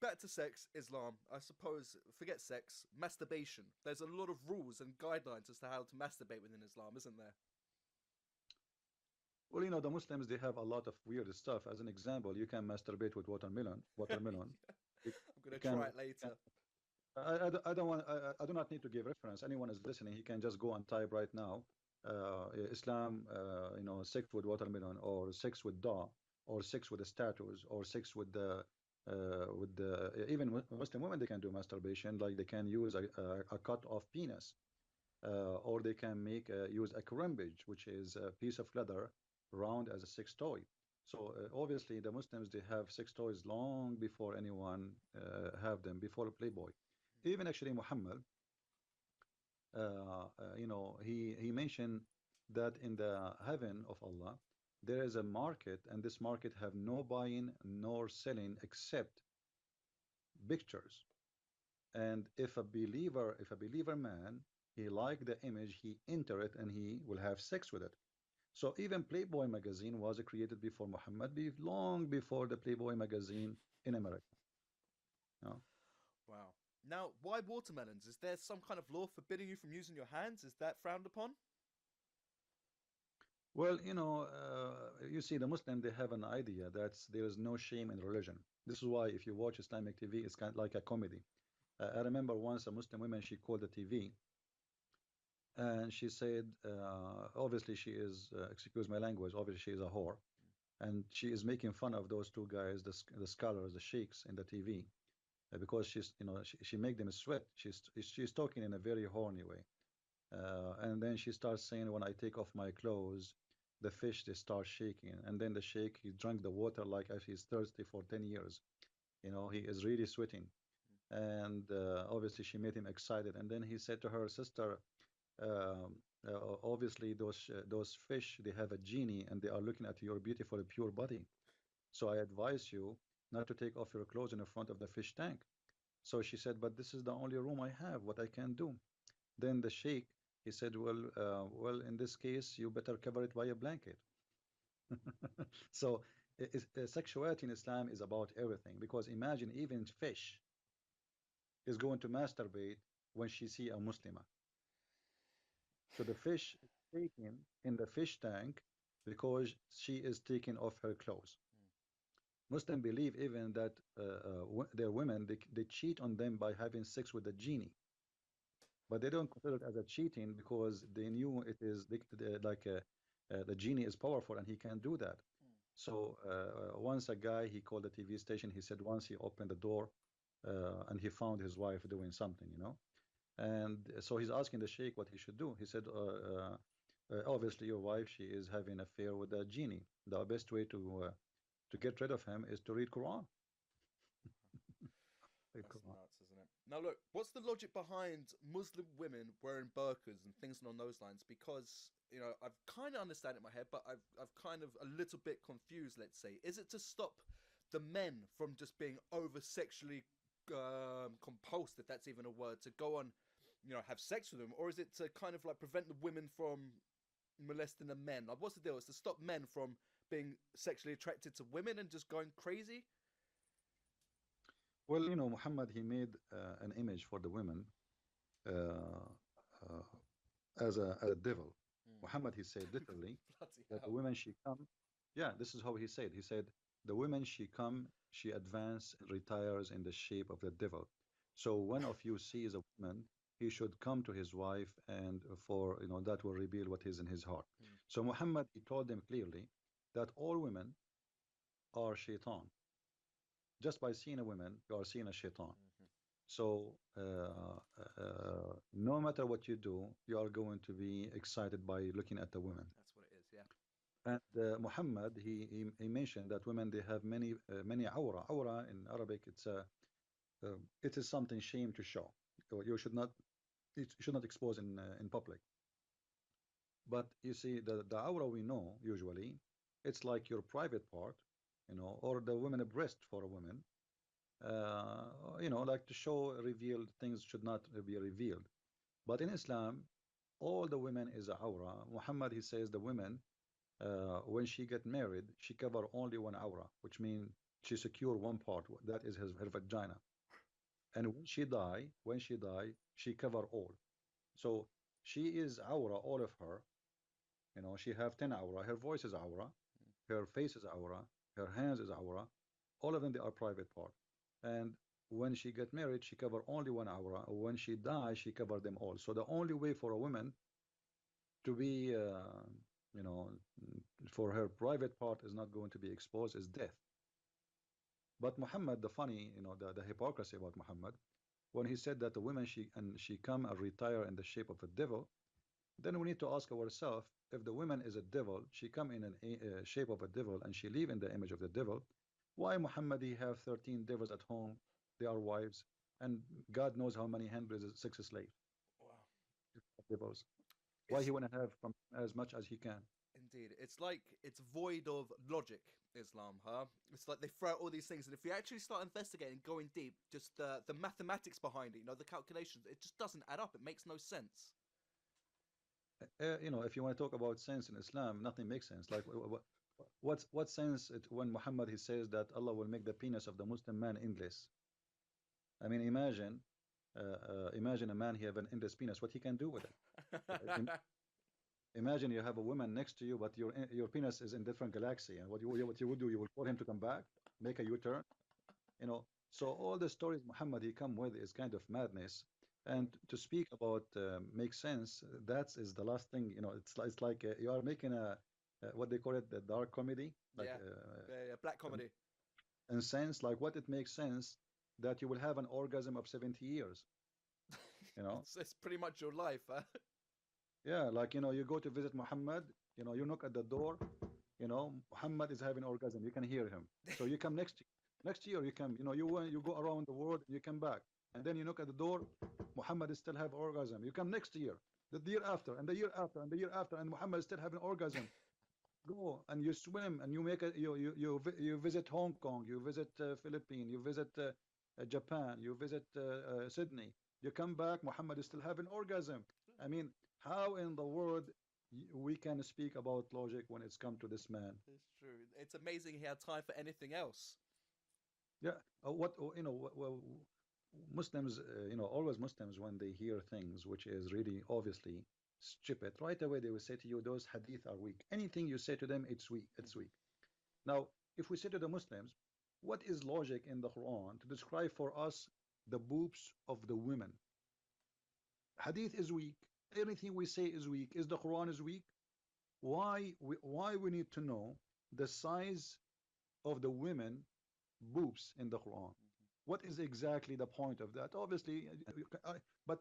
back to sex, Islam. I suppose forget sex, masturbation. There's a lot of rules and guidelines as to how to masturbate within Islam, isn't there? Well, the Muslims they have a lot of weird stuff. As an example, you can masturbate with watermelon. Watermelon. You, I'm you gonna can. try it later. I don't want. I do not need to give reference. Anyone is listening, he can just go and type right now, Islam, sex with watermelon, or sex with daw, or sex with the statues, or sex with the even Muslim women they can do masturbation, like they can use a cut off penis. or they can make use a crimbage, which is a piece of leather round as a sex toy. So obviously the Muslims they have sex toys long before anyone have them before Playboy. Even actually Muhammad, he mentioned that in the heaven of Allah there is a market, and this market have no buying nor selling except pictures. And if a believer man, he like the image, he enter it and he will have sex with it. So even Playboy magazine was created before Muhammad, long before the Playboy magazine in America. You know? Wow. Now, why watermelons? Is there some kind of law forbidding you from using your hands? Is that frowned upon? Well, you see, the Muslim they have an idea that there is no shame in religion. This is why if you watch Islamic TV, it's kind of like a comedy. I remember once a Muslim woman she called the TV and she said, obviously she is, excuse my language, obviously she is a whore, and she is making fun of those two guys, the scholars, the sheikhs in the TV, because she make them sweat. She's talking in a very horny way, and then she starts saying, when I take off my clothes, the fish they start shaking, and then the sheikh he drank the water like if he's thirsty for 10 years. He is really sweating, and obviously she made him excited, and then he said to her sister, obviously those fish they have a genie and they are looking at your beautiful pure body, so I advise you not to take off your clothes in the front of the fish tank. So she said, but this is the only room I have, what I can do. Then the sheikh he said, well, in this case you better cover it by a blanket. So sexuality in Islam is about everything, because imagine even fish is going to masturbate when she see a Muslima. So the fish is taken in the fish tank because she is taking off her clothes. Muslims believe even that their women they cheat on them by having sex with the genie, but they don't consider it as a cheating because they knew it is like the genie is powerful and he can do that. So once a guy he called the TV station. He said once he opened the door and he found his wife doing something. And so he's asking the sheikh what he should do. He said, obviously your wife she is having an affair with the genie. The best way to get rid of him is to read Quran. Read That's Quran. nuts, isn't it? Now, look, what's the logic behind Muslim women wearing burqas and things along those lines? Because I've kind of understand it in my head, but I've kind of a little bit confused. Let's say, is it to stop the men from just being over sexually compulsed, if that's even a word, to go on, have sex with them, or is it to kind of like prevent the women from molesting the men? Like, what's the deal? It's to stop men from being sexually attracted to women and just going crazy. Well, Muhammad he made an image for the women uh, uh, as a devil. Mm. Muhammad he said literally Bloody that the hell. women she come, yeah, this is how he said. He said the women she come, she advance and retires in the shape of the devil. So one of you sees a woman, he should come to his wife, and for that will reveal what is in his heart. Mm. So Muhammad he told them clearly that all women are shaitan. Just by seeing a woman, you are seeing a shaitan. Mm-hmm. So no matter what you do, you are going to be excited by looking at the women. That's what it is, yeah. And Muhammad, he mentioned that women they have many aura. Aura in Arabic, it is something shame to show. You should not it should not expose in public. But you see, the aura we know usually, it's like your private part, or the women breast for a woman. Like to show revealed things should not be revealed. But in Islam, all the women is a aura. Muhammad he says the women when she get married, she cover only one aura, which means she secure one part, that is her vagina. And when she die, she cover all. So she is aura, all of her. She have 10 aura. Her voice is aura, her face is aura, her hands is aura. All of them they are private part. And when she get married, she cover only one aura. When she die, she cover them all. So the only way for a woman to be, you know, for her private part is not going to be exposed is death. But Muhammad, the funny, the hypocrisy about Muhammad, when he said that the woman she come and retire in the shape of a devil, then we need to ask ourselves, if the woman is a devil, she come in a shape of a devil and she live in the image of the devil, why Muhammad he have 13 devils at home? They are wives, and God knows how many hundreds of sex slaves, Wow. devils. Why It's he want to have from as much as he can? indeed. It's like it's void of logic, Islam, huh? It's like they throw out all these things, and if you actually start investigating, going deep, just the mathematics behind it, the calculations, it just doesn't add up. It makes no sense. If you want to talk about sense in Islam, nothing makes sense. Like, what sense it when Muhammad he says that Allah will make the penis of the Muslim man endless? I mean, imagine a man he have an endless penis. What he can do with it? Imagine you have a woman next to you, but your penis is in different galaxy, and what you would do? You will call him to come back, make a U-turn. So all the stories Muhammad he come with is kind of madness. And to speak about make sense, that is the last thing. It's like you are making a what they call it, the dark comedy, like Yeah, yeah, yeah, black comedy. in sense, like what it makes sense that you will have an orgasm of 70 years. You know, It's pretty much your life, huh? yeah, like you go to visit Muhammad, you knock at the door, Muhammad is having orgasm, you can hear him. So you come next year you come, you go around the world, you come back, and then you knock at the door, Muhammad is still have orgasm. You come next year, the year after, and the year after, and the year after, and Muhammad is still having orgasm. Go and you swim and you make a you visit Hong Kong, you visit Philippines, you visit Japan, you visit Sydney. You come back, Muhammad is still having orgasm. I mean, how in the world we can speak about logic when it's come to this man? It's true. It's amazing he had time for anything else. Yeah, what well, Muslims, always Muslims when they hear things which is really obviously stupid, right away they will say to you, those hadith are weak. Anything you say to them, it's weak. It's weak. Now, if we say to the Muslims, what is logic in the Quran to describe for us the boobs of the women? Hadith is weak. Anything we say is weak. Is the Quran is weak? Why we need to know the size of the women boobs in the Quran? What is exactly the point of that? Obviously, but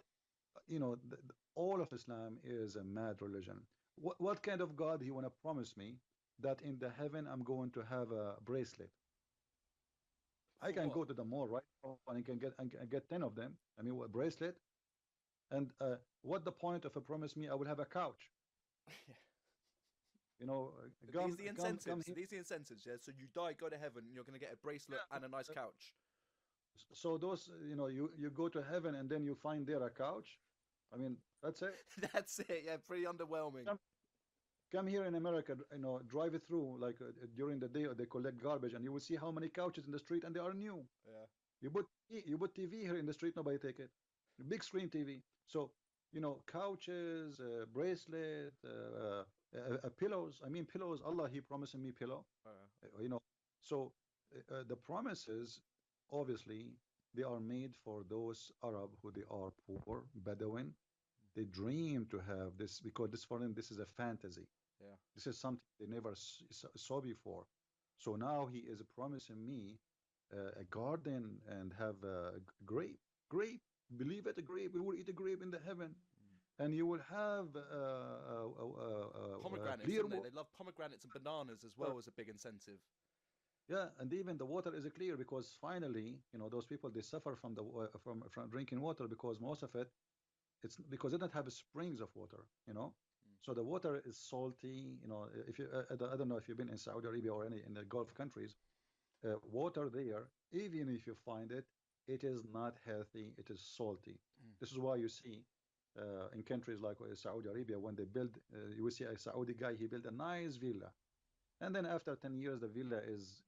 all of Islam is a mad religion. What kind of God he want to promise me that in the heaven I'm going to have a bracelet? I For can what? go to the mall right now and I can get 10 of them. I mean, what bracelet? And what the point of a promise me? I will have a couch. Yeah. You know, These come the come incentives. here. These the incentives. Yeah. So you die, go to heaven, and you're gonna get a bracelet and a nice Yeah. couch. So those, you go to heaven and then you find there a couch. I mean, that's it. That's it. Yeah. Pretty underwhelming. Come, come here in America, drive it through like during the day, or they collect garbage, and you will see how many couches in the street, and they are new. Yeah. You put TV here in the street, nobody take it. Big screen TV. So couches, bracelet, pillows. I mean, pillows. Allah, He promising me pillow. Uh, you know. So the promises, obviously, they are made for those Arab who they are poor, Bedouin. They dream to have this because this for them this is a fantasy. Yeah. This is something they never saw before. So now he is promising me a garden and have a grape. Believe it, a grape. We will eat a grape in the heaven, and you will have Pomegranates, clear don't they? water. They love pomegranates and bananas as well as a big incentive. Yeah, and even the water is clear because finally, those people they suffer from the from drinking water because most of it it's because they don't have springs of water. So the water is salty. If you I don't know if you've been in Saudi Arabia or any in the Gulf countries, water there, even if you find it, it is not healthy. It is salty. Mm. This is why you see in countries like Saudi Arabia when they build, you will see a Saudi guy. He built a nice villa, and then after 10 years, the villa is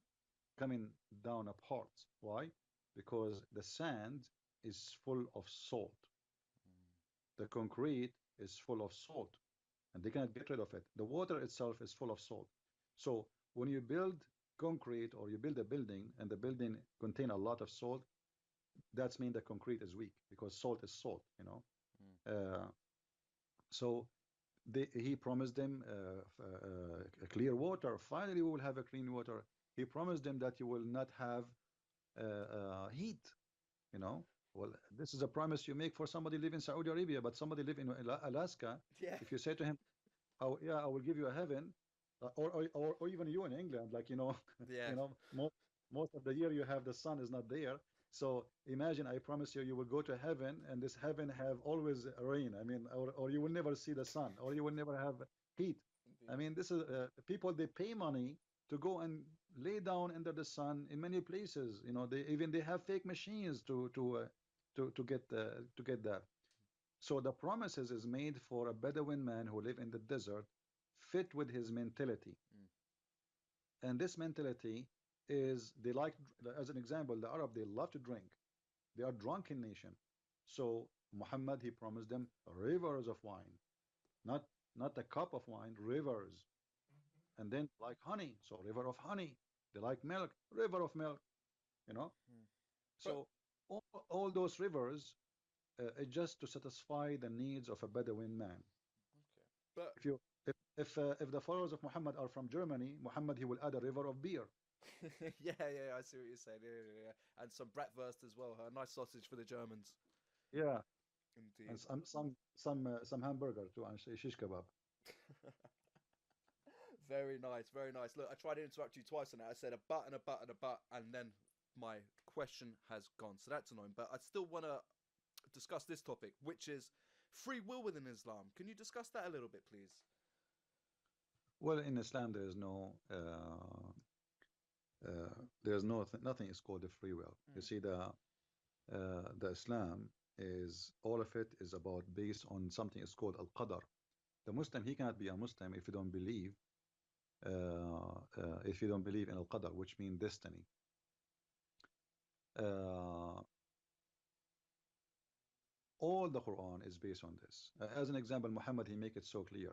coming down apart. Why? Because the sand is full of salt. The concrete is full of salt, and they cannot get rid of it. The water itself is full of salt. So when you build concrete or you build a building and the building contain a lot of salt, that's mean the concrete is weak because salt is salt. Uh, so he promised them a clear water. Finally, we will have a clean water. He promised them that you will not have heat. You know, Well, this is a promise you make for somebody live in Saudi Arabia, but somebody live in Alaska. Yeah. If you say to him, "Oh yeah, I will give you a heaven," or even you in England, like Yeah. most of the year you have the sun is not there. So imagine I promise you, you will go to heaven, and this heaven have always rain. I mean, or you will never see the sun, or you will never have heat. I Indeed. mean, this is people they pay money to go and lay down under the sun in many places. They have fake machines to get that. So the promises is made for a Bedouin man who live in the desert, fit with his mentality. Mm. And this mentality is they like, as an example, the Arab, they love to drink. They are drunken nation. So Muhammad, he promised them rivers of wine, not not a cup of wine, rivers. And then like honey, so river of honey. They like milk, river of milk, you know. Mm. But So all those rivers just to satisfy the needs of a Bedouin man. okay. But If you if the followers of Muhammad are from Germany, Muhammad he will add a river of beer. yeah, yeah, I see what you're saying. Yeah, yeah, yeah. And some bratwurst as well. A nice sausage for the Germans. Yeah, and Indeed. some hamburger too, and shish kebab. Very nice, very nice. Look, I tried to interrupt you twice on that. I said a but and a but and a but, and then my question has gone. So that's annoying. But I still want to discuss this topic, which is free will within Islam. Can you discuss that a little bit, please? Well, in Islam there is no there's no nothing is called a free will. You Mm. see, the Islam is all of it is about based on something is called al-qadar. The Muslim he cannot be a Muslim if you don't believe in al-qadar, which means destiny. Uh, all the Quran is based on this. As an example, Muhammad he make it so clear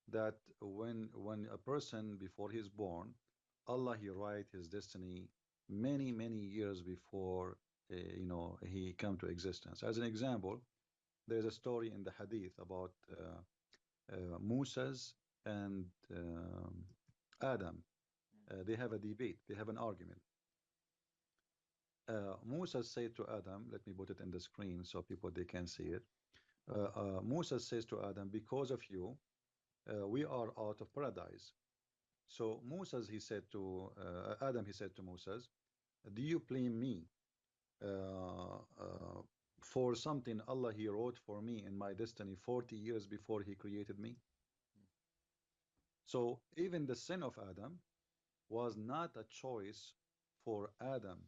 that when a person before he is born, Allah he write his destiny many years before he come to existence. As an example, there's a story in the Hadith about Moses and Adam. They have a debate. They have an argument. Moses said to Adam, let me put it in the screen so people they can see it. Moses says to Adam, because of you, we are out of paradise. So Moses, he said to Adam, he said to Moses, do you blame me for something Allah he wrote for me in my destiny 40 years before he created me? So even the sin of Adam was not a choice for Adam.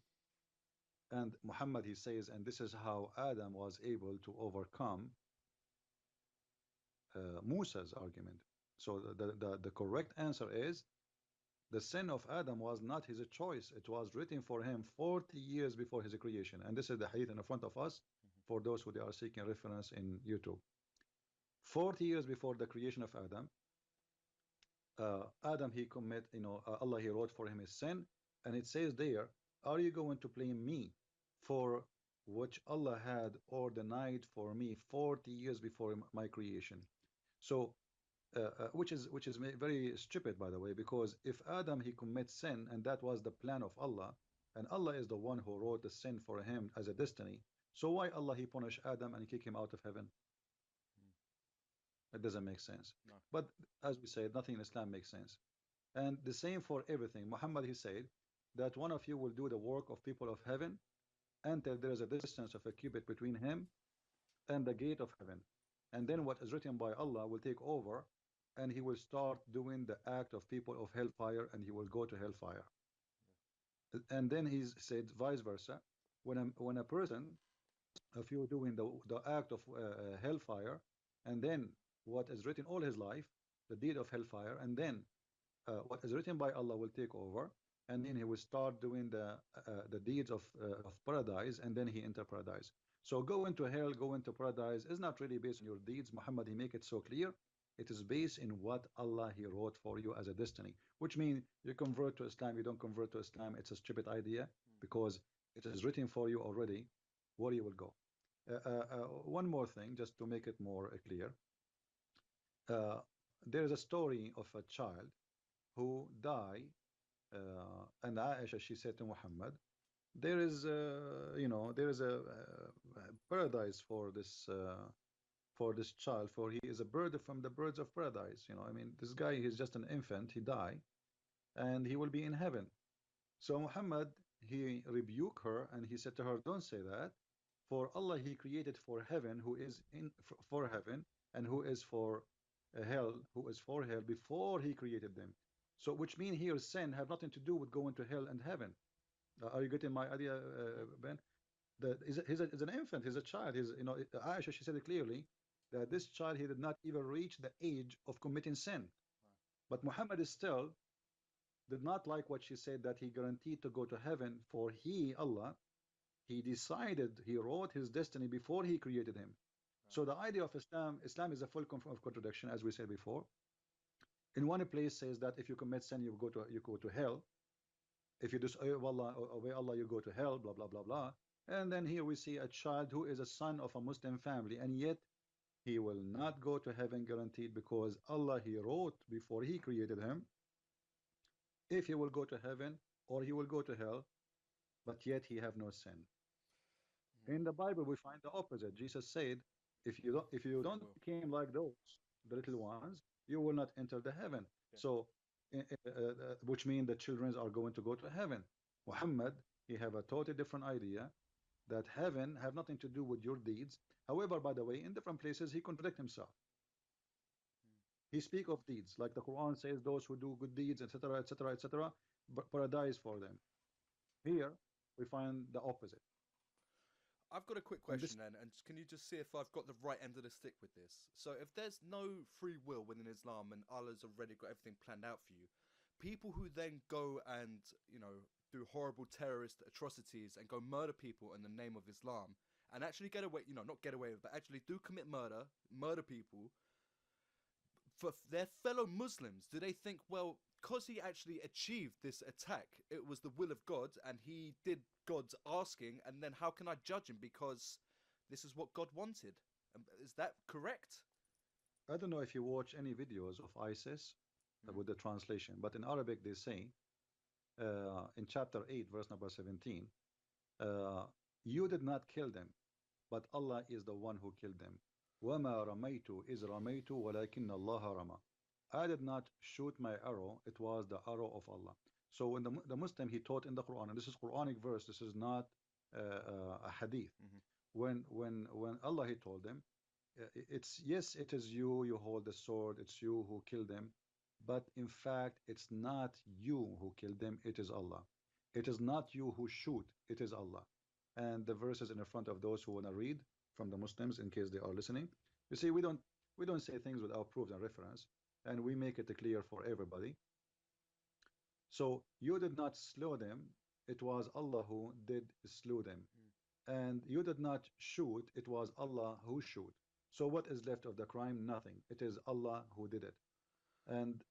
And Muhammad he says, and this is how Adam was able to overcome Musa's argument. So the correct answer is the sin of Adam was not his choice. It was written for him 40 years before his creation. And this is the hadith in front of us for those who they are seeking reference in YouTube. 40 years before the creation of Adam, Adam he commit, Allah he wrote for him his sin, and it says there, are you going to blame me for which Allah had ordained for me 40 years before my creation? So which is very stupid, by the way, because if Adam he commits sin and that was the plan of Allah, and Allah is the one who wrote the sin for him as a destiny, so why Allah he punish Adam and kick him out of heaven? It doesn't make sense. No. But as we said, nothing in Islam makes sense. And the same for everything. Muhammad he said that one of you will do the work of people of heaven until there is a distance of a cubit between him and the gate of heaven. And then what is written by Allah will take over, and he will start doing the act of people of hellfire, and he will go to hellfire. And then he said vice versa. When a person of you doing the act of hellfire, and then what is written all his life, the deed of hellfire, and then what is written by Allah will take over, and then he will start doing the deeds of paradise, and then he enter paradise. So go into hell, go into paradise is not really based on your deeds. Muhammad he make it so clear. It is based in what Allah he wrote for you as a destiny, which means you convert to Islam, you don't convert to Islam, it's a stupid idea because it is written for you already where you will go. One more thing, just to make it more clear. Uh, there is a story of a child who died, and Aisha she said to Muhammad, there is a paradise for this child, for he is a bird from the birds of paradise. You know, I mean, this guy is just an infant. He died, and he will be in heaven. So Muhammad, he rebuked her and he said to her, "Don't say that. For Allah, He created for heaven, who is for heaven, and who is for hell, who is for hell before He created them." So, which means here sin have nothing to do with going to hell and heaven. Are you getting my idea, Ben? That he's an infant, he's a child. He's, you know, Aisha, she said it clearly that this child, he did not even reach the age of committing sin. But Muhammad is still did not like what she said, that he guaranteed to go to heaven, for he, Allah, he decided, he wrote his destiny before he created him. So the idea of Islam is a full of contradiction, as we said before. In one place says that if you commit sin, you go to hell. If you obey Allah, you go to hell, blah blah blah blah. And then here we see a child who is a son of a Muslim family, and yet he will not go to heaven guaranteed, because Allah, he wrote before he created him if he will go to heaven or he will go to hell, but yet he have no sin. In the Bible, we find the opposite. Jesus said, if you don't become like those, the little ones, you will not enter the heaven. So, which means the children are going to go to heaven. Muhammad, he have a totally different idea that heaven have nothing to do with your deeds. However, by the way, in different places, he contradict himself. He speak of deeds, like the Quran says, those who do good deeds, etc., etc., etc., paradise for them. Here, we find the opposite. I've got a quick question then, and can you just see if I've got the right end of the stick with this? So if there's no free will within Islam and Allah's already got everything planned out for you, people who then go and, you know, do horrible terrorist atrocities and go murder people in the name of Islam and actually get away, you know, not get away, but actually do commit murder people for their fellow Muslims, do they think, well, because he actually achieved this attack, it was the will of God and he did God's asking, and then how can I judge him because this is what God wanted? Is that correct? I don't know if you watch any videos of ISIS with the translation, but in Arabic they say in chapter 8 verse number 17, you did not kill them, but Allah is the one who killed them. وَمَا رَمَيْتُ إِذْ رَمَيْتُ وَلَكِنَّ اللَّهَ رَمَى. I did not shoot my arrow, it was the arrow of Allah. So when the Muslim, he taught in the Quran, and this is Quranic verse, this is not a hadith. When Allah, he told them, it's, yes, it is you hold the sword, it's you who killed them, but in fact it's not you who killed them, it is Allah. It is not you who shoot, it is Allah. And the verses in the front of those who want to read from the Muslims, in case they are listening. You see, we don't say things without proof and reference, and we make it clear for everybody. So you did not slow them, it was Allah who did slew them. And you did not shoot, it was Allah who shoot. So what is left of the crime? Nothing. It is Allah who did it. And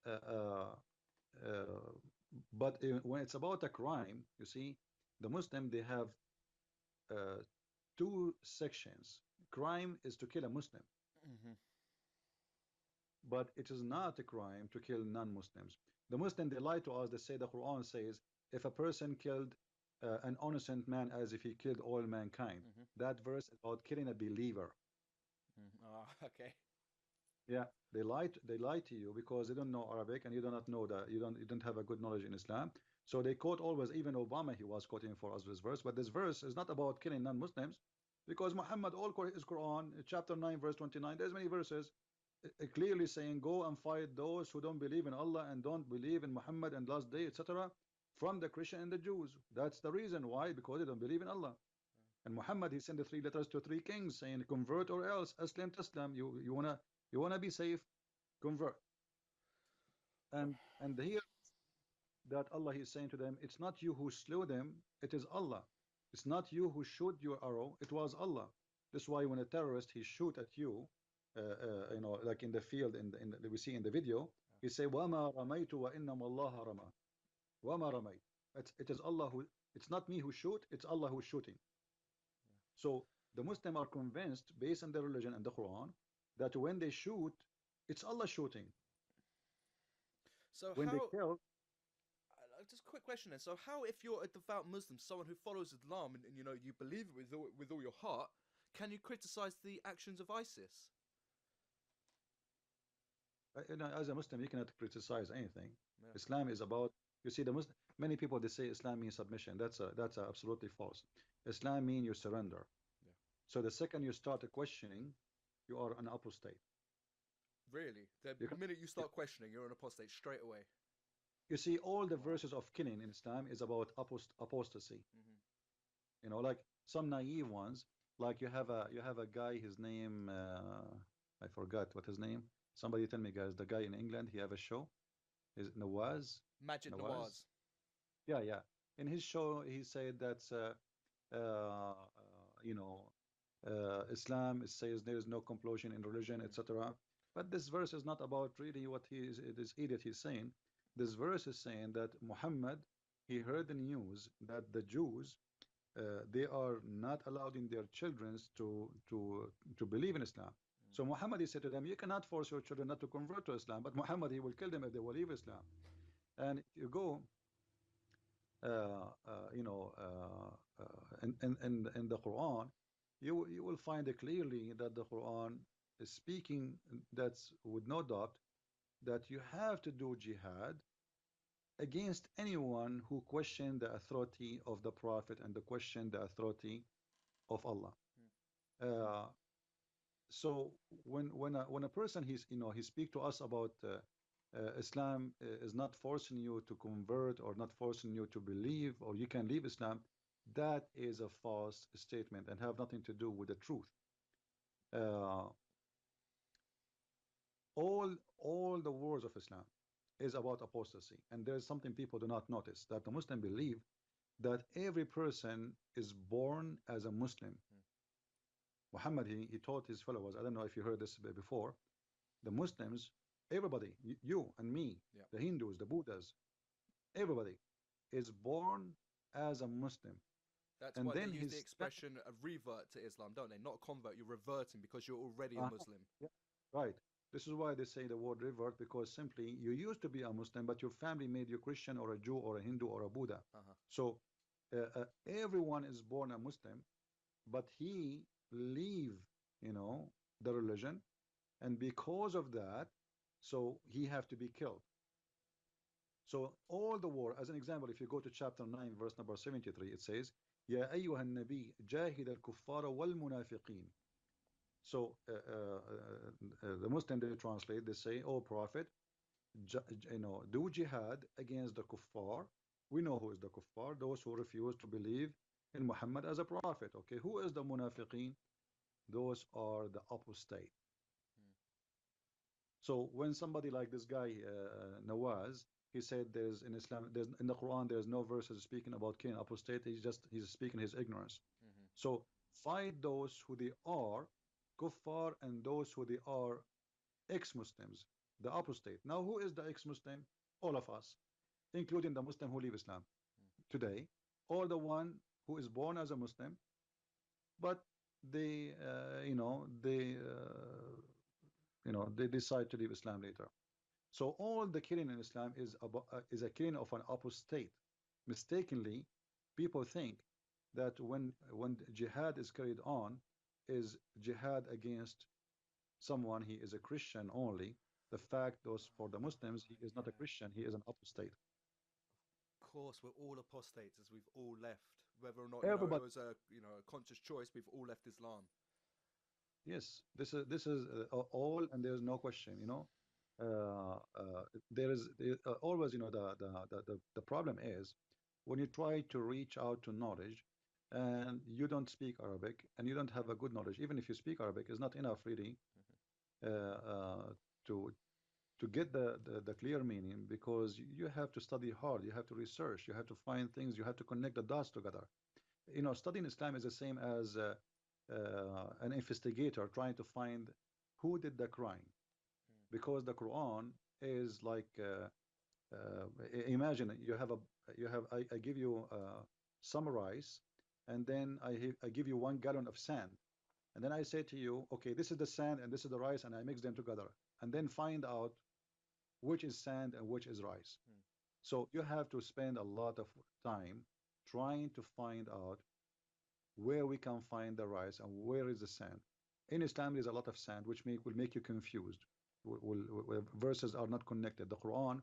but when it's about a crime, you see, the Muslim, they have two sections. Crime is to kill a Muslim. But it is not a crime to kill non-Muslims. The Muslim, they lie to us. They say the Quran says if a person killed an innocent man as if he killed all mankind. That verse is about killing a believer. Okay. Yeah, they lie to you because they don't know Arabic, and you do not know that you don't have a good knowledge in Islam. So they quote always, even Obama, he was quoting for us this verse, but this verse is not about killing non-Muslims, because Muhammad, all his Quran, chapter 9 verse 29, there's many verses clearly saying, go and fight those who don't believe in Allah and don't believe in Muhammad and last day, etc., from the Christian and the Jews. That's the reason why, because they don't believe in Allah. And Muhammad, he sent the 3 letters to 3 kings saying, convert or else, Aslam Taslam. You wanna be safe, convert. And here that Allah is saying to them, it's not you who slew them, it is Allah. It's not you who shoot your arrow, it was Allah. That's why when a terrorist, he shoot at you, you know, like in the field, we see in the video, he say, وَمَا رَمَيْتُ وَإِنَّمَا اللَّهَ رَمَى. وَمَا رَمَيْتُ. It is Allah who, it's not me who shoot, it's Allah who's shooting. So the Muslims are convinced, based on their religion and the Quran, that when they shoot, it's Allah shooting. So when how, they kill, just a quick question then. So how, if you're a devout Muslim, someone who follows Islam, and you know you believe it with all your heart, Can you criticize the actions of ISIS? You know, as a Muslim, you cannot criticize anything. Yeah. Islam is about, you see, the Muslim, many people they say Islam means submission. That's absolutely false. Islam means you surrender. Yeah. So the second you start questioning, you are an apostate. Really? The You can, minute you you, start questioning, you're an apostate straight away. you see, all the Wow. verses of killing in Islam is about apostasy. Hmm. You know, like some naive ones, like you have a guy, his name I forgot what his name. Somebody tell me, guys. The guy in England, he have a show. Is it Nawaz? Majid Nawaz? Nawaz. Yeah, yeah. In his show, he said that uh, you know Islam says there is no compulsion in religion, Hmm. etc. But this verse is not about really what this idiot he's saying. This verse is saying that Muhammad, he heard the news that the Jews they are not allowing their children to believe in Islam. So Muhammad he said to them, you cannot force your children not to convert to Islam, but Muhammad he will kill them if they will leave Islam. And if you go, you know, in the Quran, you will find it clearly that the Quran is speaking that's with no doubt that you have to do jihad against anyone who question the authority of the Prophet and the question the authority of Allah. Uh, so when a person he speak to us about Islam is not forcing you to convert or not forcing you to believe or you can leave Islam, that is a false statement and have nothing to do with the truth. Uh, all the wars of Islam is about apostasy, and there's something people do not notice that the Muslim believe that every person is born as a Muslim. Muhammad, he taught his followers, I don't know if you heard this before, the Muslims, everybody, you and me, Yeah. the Hindus, the Buddhas, everybody is born as a Muslim. That's And why they then use the his expression a revert to Islam, don't they? Not a convert, you're reverting because you're already a uh, Muslim. yeah, right. This is why they say the word revert, because simply you used to be a Muslim, but your family made you Christian or a Jew or a Hindu or a Buddha. Uh-huh. So everyone is born a Muslim, but he leave, you know, the religion, and because of that, so he have to be killed. So all the war, as an example, if you go to chapter 9, verse number 73, it says, يا أيها النبي جاهد الكفار والمنافقين. So the Muslim they translate, they say, "Oh Prophet, you know, do jihad against the kuffar." We know who is the kuffar, those who refuse to believe in Muhammad as a prophet. Okay, who is the munafiqeen? Those are the apostate. So when somebody like this guy Nawaz, he said there's in Islam, there's in the Quran, there's no verses speaking about killing apostate. He's speaking his ignorance. Mm-hmm. So fight those who they are kuffar and those who they are ex-Muslims, the apostate. Now, who is the ex-Muslim? All of us, including the Muslim who leave Islam today, or the one who is born as a Muslim, but they, they decide to leave Islam later. So all the killing in Islam is a killing of an apostate. Mistakenly, people think that when jihad is carried on, is jihad against someone he is a Christian only. The fact those for the Muslims he is not a Yeah. Christian, he is an apostate. Of course, we're all apostates as we've all left. Whether or not, it Everybody, was a conscious choice, we've all left Islam. yes, this is all, and there's no question. There is always, the problem is when you try to reach out to knowledge and you don't speak Arabic and you don't have a good knowledge, even if you speak Arabic, is not enough really to get the clear meaning, because you have to study hard, you have to research, you have to find things, you have to connect the dots together. Studying Islam is the same as an investigator trying to find who did the crime, because the Quran is like imagine I give you some rice, and then I give you 1 gallon of sand, and then I say to you, okay, this is the sand and this is the rice, and I mix them together, and then find out which is sand and which is rice. So you have to spend a lot of time trying to find out where we can find the rice and where is the sand. In Islam, there's a lot of sand, which will make you confused. Verses are not connected. The Quran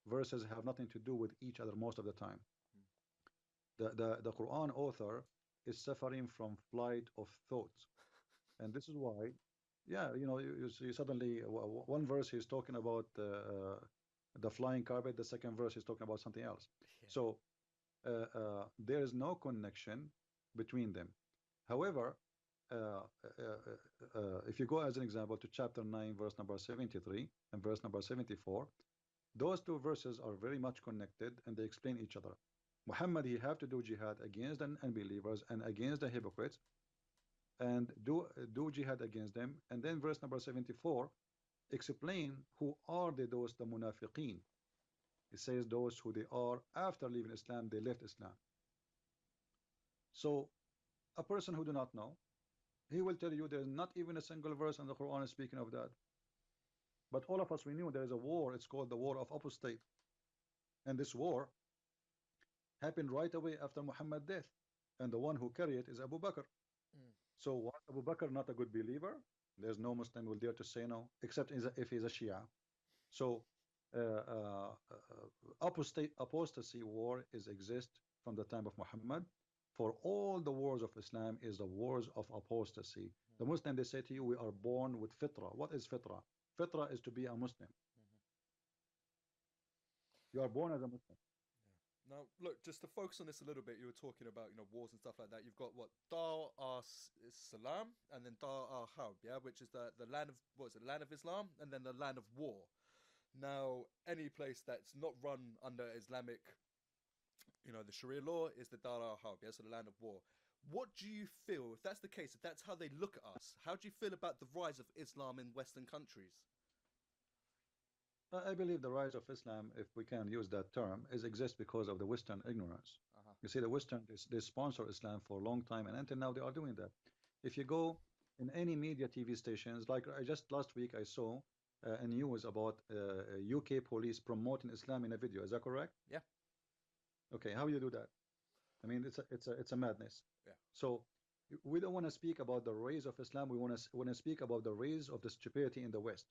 verses have nothing to do with each other most of the time. The Quran author is suffering from flight of thoughts, and this is why, yeah, you suddenly one verse he's talking about the flying carpet, the second verse is talking about something else. Yeah. So there is no connection between them. However, if you go as an example to chapter 9, verse number 73 and verse number 74, those two verses are very much connected and they explain each other. Muhammad, he have to do jihad against the unbelievers and against the hypocrites, and do jihad against them. And then verse number 74 explain who are those the munafiqeen. It says those who they are after leaving Islam, they left Islam. So a person who do not know, he will tell you there's not even a single verse in the Quran speaking of that. But all of us, we knew there is a war. It's called the war of apostate, and this war happened right away after Muhammad's death, and the one who carried it is Abu Bakr. So was Abu Bakr not a good believer? There's no Muslim will dare to say no, except if he's a Shia. So apostasy war exist from the time of Muhammad. For all the wars of Islam is the wars of apostasy. The Muslim, they say to you, we are born with fitra. What is fitra? Fitra is to be a Muslim. You are born as a Muslim. Now, look, just to focus on this a little bit, you were talking about, wars and stuff like that. You've got what, Dar Salam, and then Dar Harb, yeah, which is the land of, what is it, land of Islam, and then the land of war. Now, any place that's not run under Islamic, the Sharia law is the Dar Harb, yeah, so the land of war. What do you feel, if that's the case, if that's how they look at us, how do you feel about the rise of Islam in Western countries? I believe the rise of Islam, if we can use that term, exists because of the Western ignorance. You see, the Western, they sponsor Islam for a long time, and until now they are doing that. If you go in any media TV stations, like I just last week I saw a news about UK police promoting Islam in a video. Is that correct? Yeah. Okay, how you do that? I mean, it's a madness. Yeah. So we don't want to speak about the rise of Islam. We want to speak about the rise of the stupidity in the West.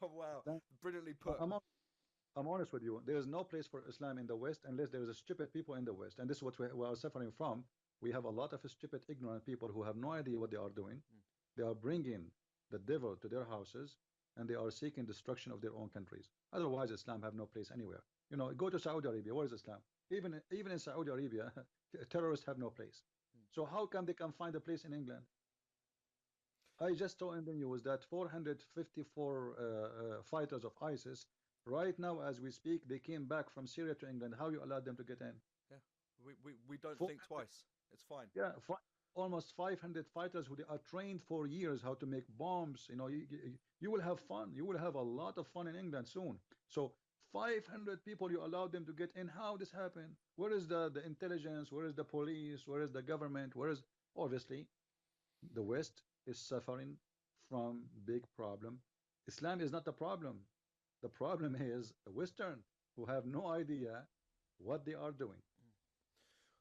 Oh wow! Brilliantly put. I'm honest with you. There is no place for Islam in the West unless there is a stupid people in the West, and this is what we are suffering from. We have a lot of stupid, ignorant people who have no idea what they are doing. They are bringing the devil to their houses, and they are seeking destruction of their own countries. Otherwise, Islam have no place anywhere. Go to Saudi Arabia. Where is Islam? Even in Saudi Arabia, terrorists have no place. So how come they can find a place in England? I just saw in the news that 454 fighters of ISIS, right now as we speak, they came back from Syria to England. How you allowed them to get in? Yeah, we don't think twice. It's fine. Yeah, almost 500 fighters who they are trained for years how to make bombs. You will have fun. You will have a lot of fun in England soon. So 500 people you allowed them to get in. How this happened? Where is the intelligence? Where is the police? Where is the government? Where is, obviously, the West is suffering from big problem. Islam is not the problem. The problem is the Western who have no idea what they are doing.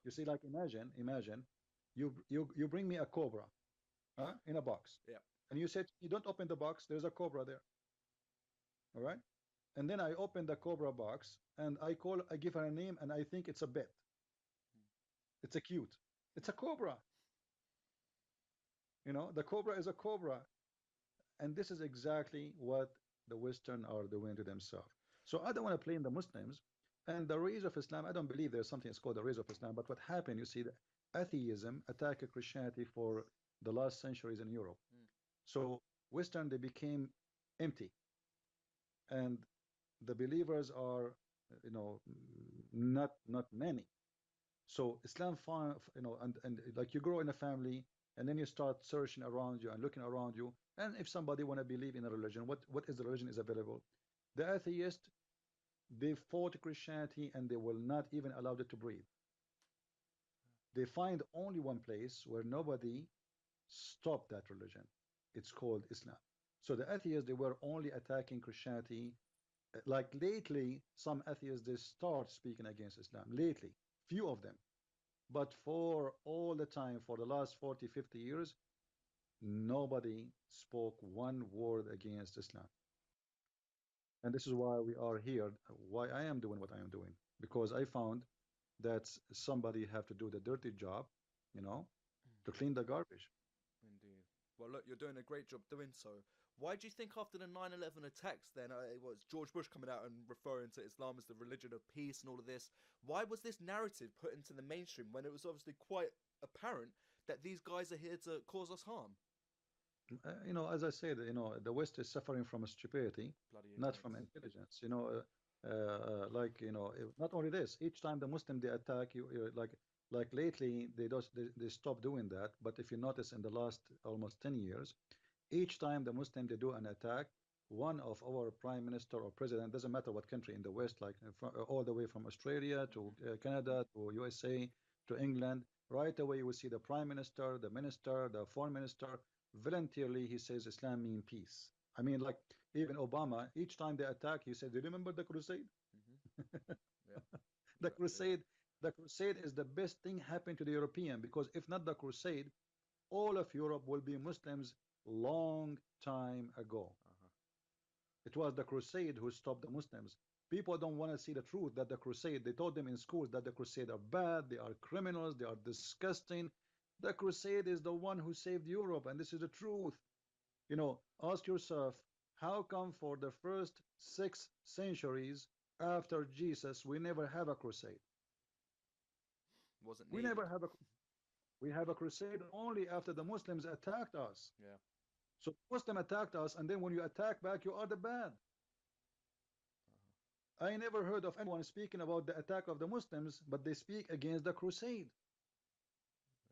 You see, like imagine you bring me a cobra in a box. Yeah. And you said you don't open the box, there's a cobra there. All right? And then I open the cobra box and I give her a name and I think it's a bet. It's a cute. It's a cobra. The cobra is a cobra. And this is exactly what the Western are doing to themselves. So I don't want to play in the Muslims. And the rise of Islam, I don't believe there's something that's called the rise of Islam. But what happened, you see, the atheism attacked Christianity for the last centuries in Europe. So Western, they became empty. And the believers are, not many. So Islam, and like you grow in a family, and then you start searching around you and looking around you. And if somebody want to believe in a religion, what is the religion is available? The atheist, they fought Christianity and they will not even allow it to breathe. They find only one place where nobody stopped that religion. It's called Islam. So the atheists, they were only attacking Christianity. Like lately, some atheists, they start speaking against Islam. Lately, few of them. But for all the time, for the last 40, 50 years, nobody spoke one word against Islam. And this is why we are here, why I am doing what I am doing. Because I found that somebody have to do the dirty job, you know, to clean the garbage. Indeed. Well, look, you're doing a great job doing so. Why do you think after the 9/11 attacks, then it was George Bush coming out and referring to Islam as the religion of peace and all of this? Why was this narrative put into the mainstream when it was obviously quite apparent that these guys are here to cause us harm? As I said, the West is suffering from stupidity, Bloody not from ignorance. intelligence. Like not only this, each time the Muslim they attack you, like lately they stop doing that. But if you notice in the last almost 10 years, each time the Muslim they do an attack, one of our prime minister or president, doesn't matter what country in the West, like all the way from Australia to Canada to USA to England, right away you will see the prime minister, the minister, the foreign minister voluntarily he says Islam mean peace. I mean, like even Obama, each time they attack, he said, "Do you remember the crusade? Mm-hmm. Yeah, The exactly that. crusade, the crusade is the best thing happened to the European because if not the crusade, all of Europe will be Muslims long time ago. Uh-huh. It was the crusade who stopped the Muslims. People don't want to see the truth that the crusade, they told them in schools that the crusade are bad, they are criminals, they are disgusting. The crusade is the one who saved Europe, and this is the truth. Ask yourself, how come for the first 6 centuries after Jesus, we never have a crusade? Wasn't We needed. never have a we have a crusade only after the Muslims attacked us. Yeah. So Muslim attacked us, and then when you attack back, you are the bad. I never heard of anyone speaking about the attack of the Muslims, but they speak against the crusade.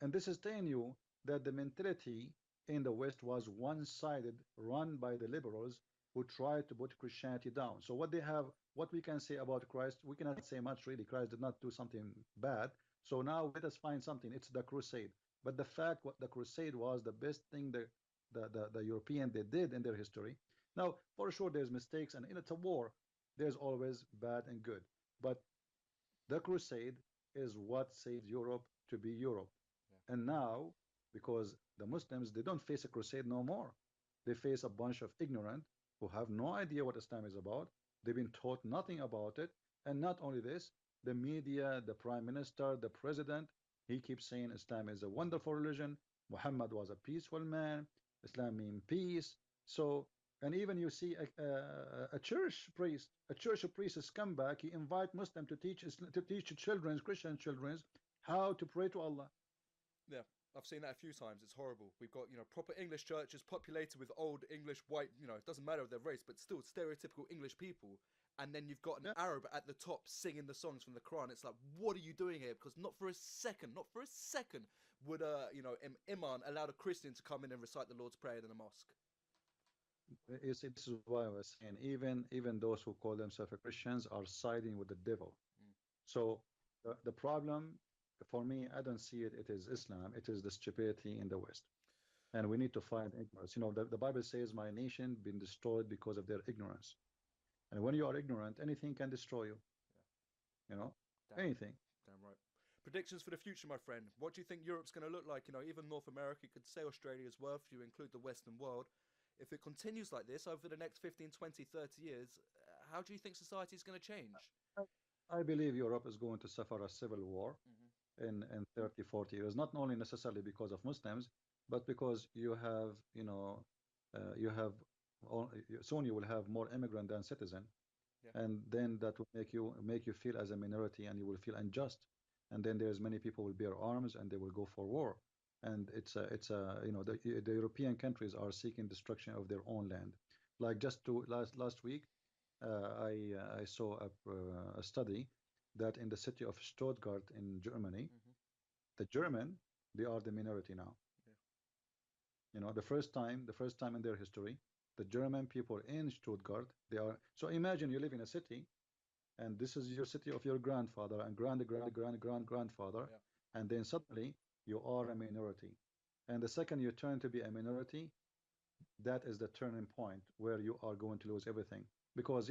And this is telling you that the mentality in the West was one-sided, run by the liberals who tried to put Christianity down. So what we can say about Christ, we cannot say much really. Christ did not do something bad. So now let us find something. It's the crusade. But the fact what the crusade was the best thing the European they did in their history. Now, for sure, there's mistakes, and it's a war. There's always bad and good. But the crusade is what saved Europe to be Europe. Yeah. And now, because the Muslims, they don't face a crusade no more. They face a bunch of ignorant who have no idea what Islam is about. They've been taught nothing about it. And not only this, the media, the prime minister, the president, he keeps saying Islam is a wonderful religion. Muhammad was a peaceful man. Islam means peace. So, and even you see a church priest, a church priest has come back. He invite Muslim to teach children, Christian children, how to pray to Allah. Yeah, I've seen that a few times. It's horrible. We've got, proper English churches populated with old English white, it doesn't matter their race, but still stereotypical English people. And then you've got an Yeah. Arab at the top singing the songs from the Quran. It's like, what are you doing here? Because not for a second, not for a second would Imam allow a Christian to come in and recite the Lord's Prayer in a mosque. This is why I was saying even those who call themselves Christians are siding with the devil. Mm. So the problem for me, I don't see it. It is Islam. It is the stupidity in the West, and we need to find ignorance. The Bible says, "My nation been destroyed because of their ignorance." And when you are ignorant, anything can destroy you. You know, Damn right. anything. Damn right. Predictions for the future, my friend. What do you think Europe's going to look like? Even North America, you could say Australia as well if you include the Western world. If it continues like this over the next 15, 20, 30 years, how do you think society is going to change? I I believe Europe is going to suffer a civil war Mm-hmm. in 30, 40 years, not only necessarily because of Muslims, but because you have soon you will have more immigrant than citizen, Yeah. and then that will make you feel as a minority, and you will feel unjust, and then there's many people will bear arms and they will go for war, and the European countries are seeking destruction of their own land. Like just to last week, I saw a study that in the city of Stuttgart in Germany, Mm-hmm. the German, they are the minority now. Yeah. The first time in their history, the German people in Stuttgart, they are. So imagine you live in a city, and this is your city of your grandfather and grandfather, Yeah. and then suddenly you are a minority. And the second you turn to be a minority, that is the turning point where you are going to lose everything. Because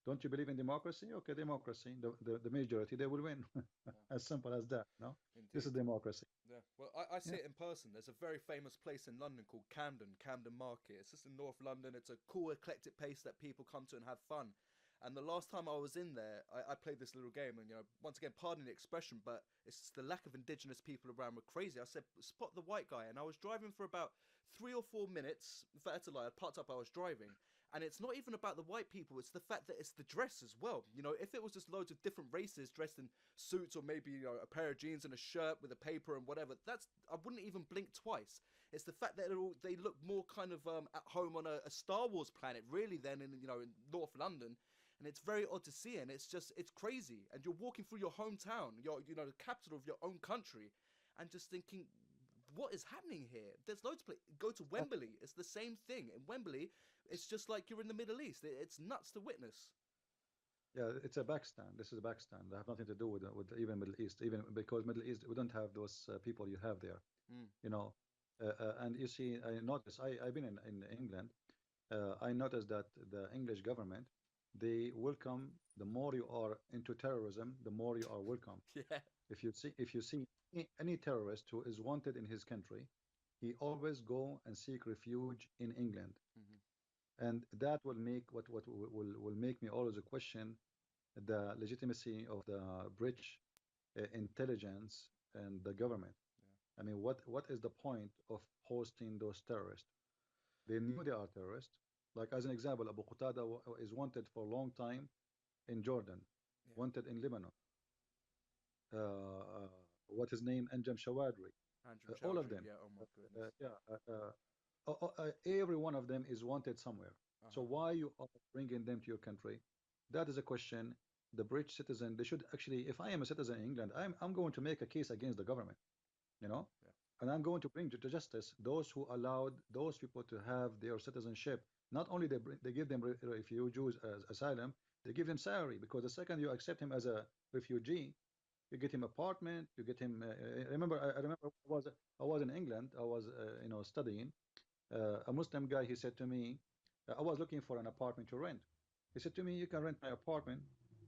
Don't you believe in democracy? Okay, democracy. The majority, they will win. Yeah, As simple as that. No, this indeed. is democracy. Yeah, well, I see Yeah. it in person. There's a very famous place in London called Camden Market. It's just in North London. It's a cool, eclectic place that people come to and have fun. And the last time I was in there, I played this little game, and once again, pardon the expression, but it's just the lack of indigenous people around were crazy. I said, spot the white guy, and I was driving for about 3 or 4 minutes. In fact, that's a lie. I parked up. I was driving, and it's not even about the white people. It's the fact that it's the dress as well. If it was just loads of different races dressed in suits, or maybe a pair of jeans and a shirt with a paper and whatever, that's I wouldn't even blink twice. It's the fact that they look more kind of at home on a Star Wars planet, really, than in North London. And it's very odd to see, and it's crazy. And you're walking through your hometown, the capital of your own country, and just thinking, what is happening here? There's loads of places. Go to Wembley, it's the same thing. In Wembley, it's just like you're in the Middle East. It's nuts to witness. Yeah, it's a backstand. This is a backstand. They have nothing to do with even Middle East, even because Middle East, we don't have those people you have there, Mm. you know. And you see, I notice, I've been in England. I noticed that the English government, they welcome, the more you are into terrorism, the more you are welcome. Yeah. If you see any terrorist who is wanted in his country, he always go and seek refuge in England. Hmm. And that will make what will make me always question the legitimacy of the British intelligence and the government. I mean, what is the point of hosting those terrorists? They knew they are terrorists. Like as an example, Abu Qatada is wanted for a long time in Jordan, Yeah. wanted in Lebanon. What his name? Anjem Shawadri. Andrew All of Chowdhury. them. Yeah. Oh my goodness. Every one of them is wanted somewhere. Uh So huh. why you are bringing them to your country? That is a question. The British citizen, they should actually, if I am a citizen in England, I'm going to make a case against the government, you know, Yeah. and I'm going to bring to justice those who allowed those people to have their citizenship. Not only they give them refugees as asylum, they give them salary, because the second you accept him as a refugee, you get him apartment, you get him. I remember I was in England. I was studying. A Muslim guy, he said to me, I was looking for an apartment to rent. He said to me, you can rent my apartment.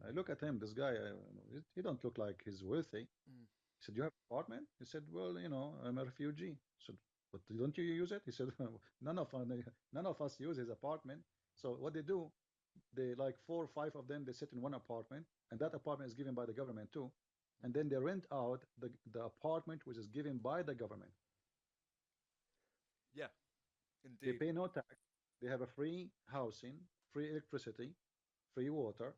I look at him, this guy, he don't look like he's wealthy. Mm. He said, you have an apartment? He said, well, I'm a refugee. I said, but don't you use it? He said, none of us use his apartment. So what they do, they like 4 or 5 of them, they sit in one apartment, and that apartment is given by the government too. And then they rent out the apartment which is given by the government. Yeah. They Indeed. pay no tax. They have a free housing, free electricity, free water,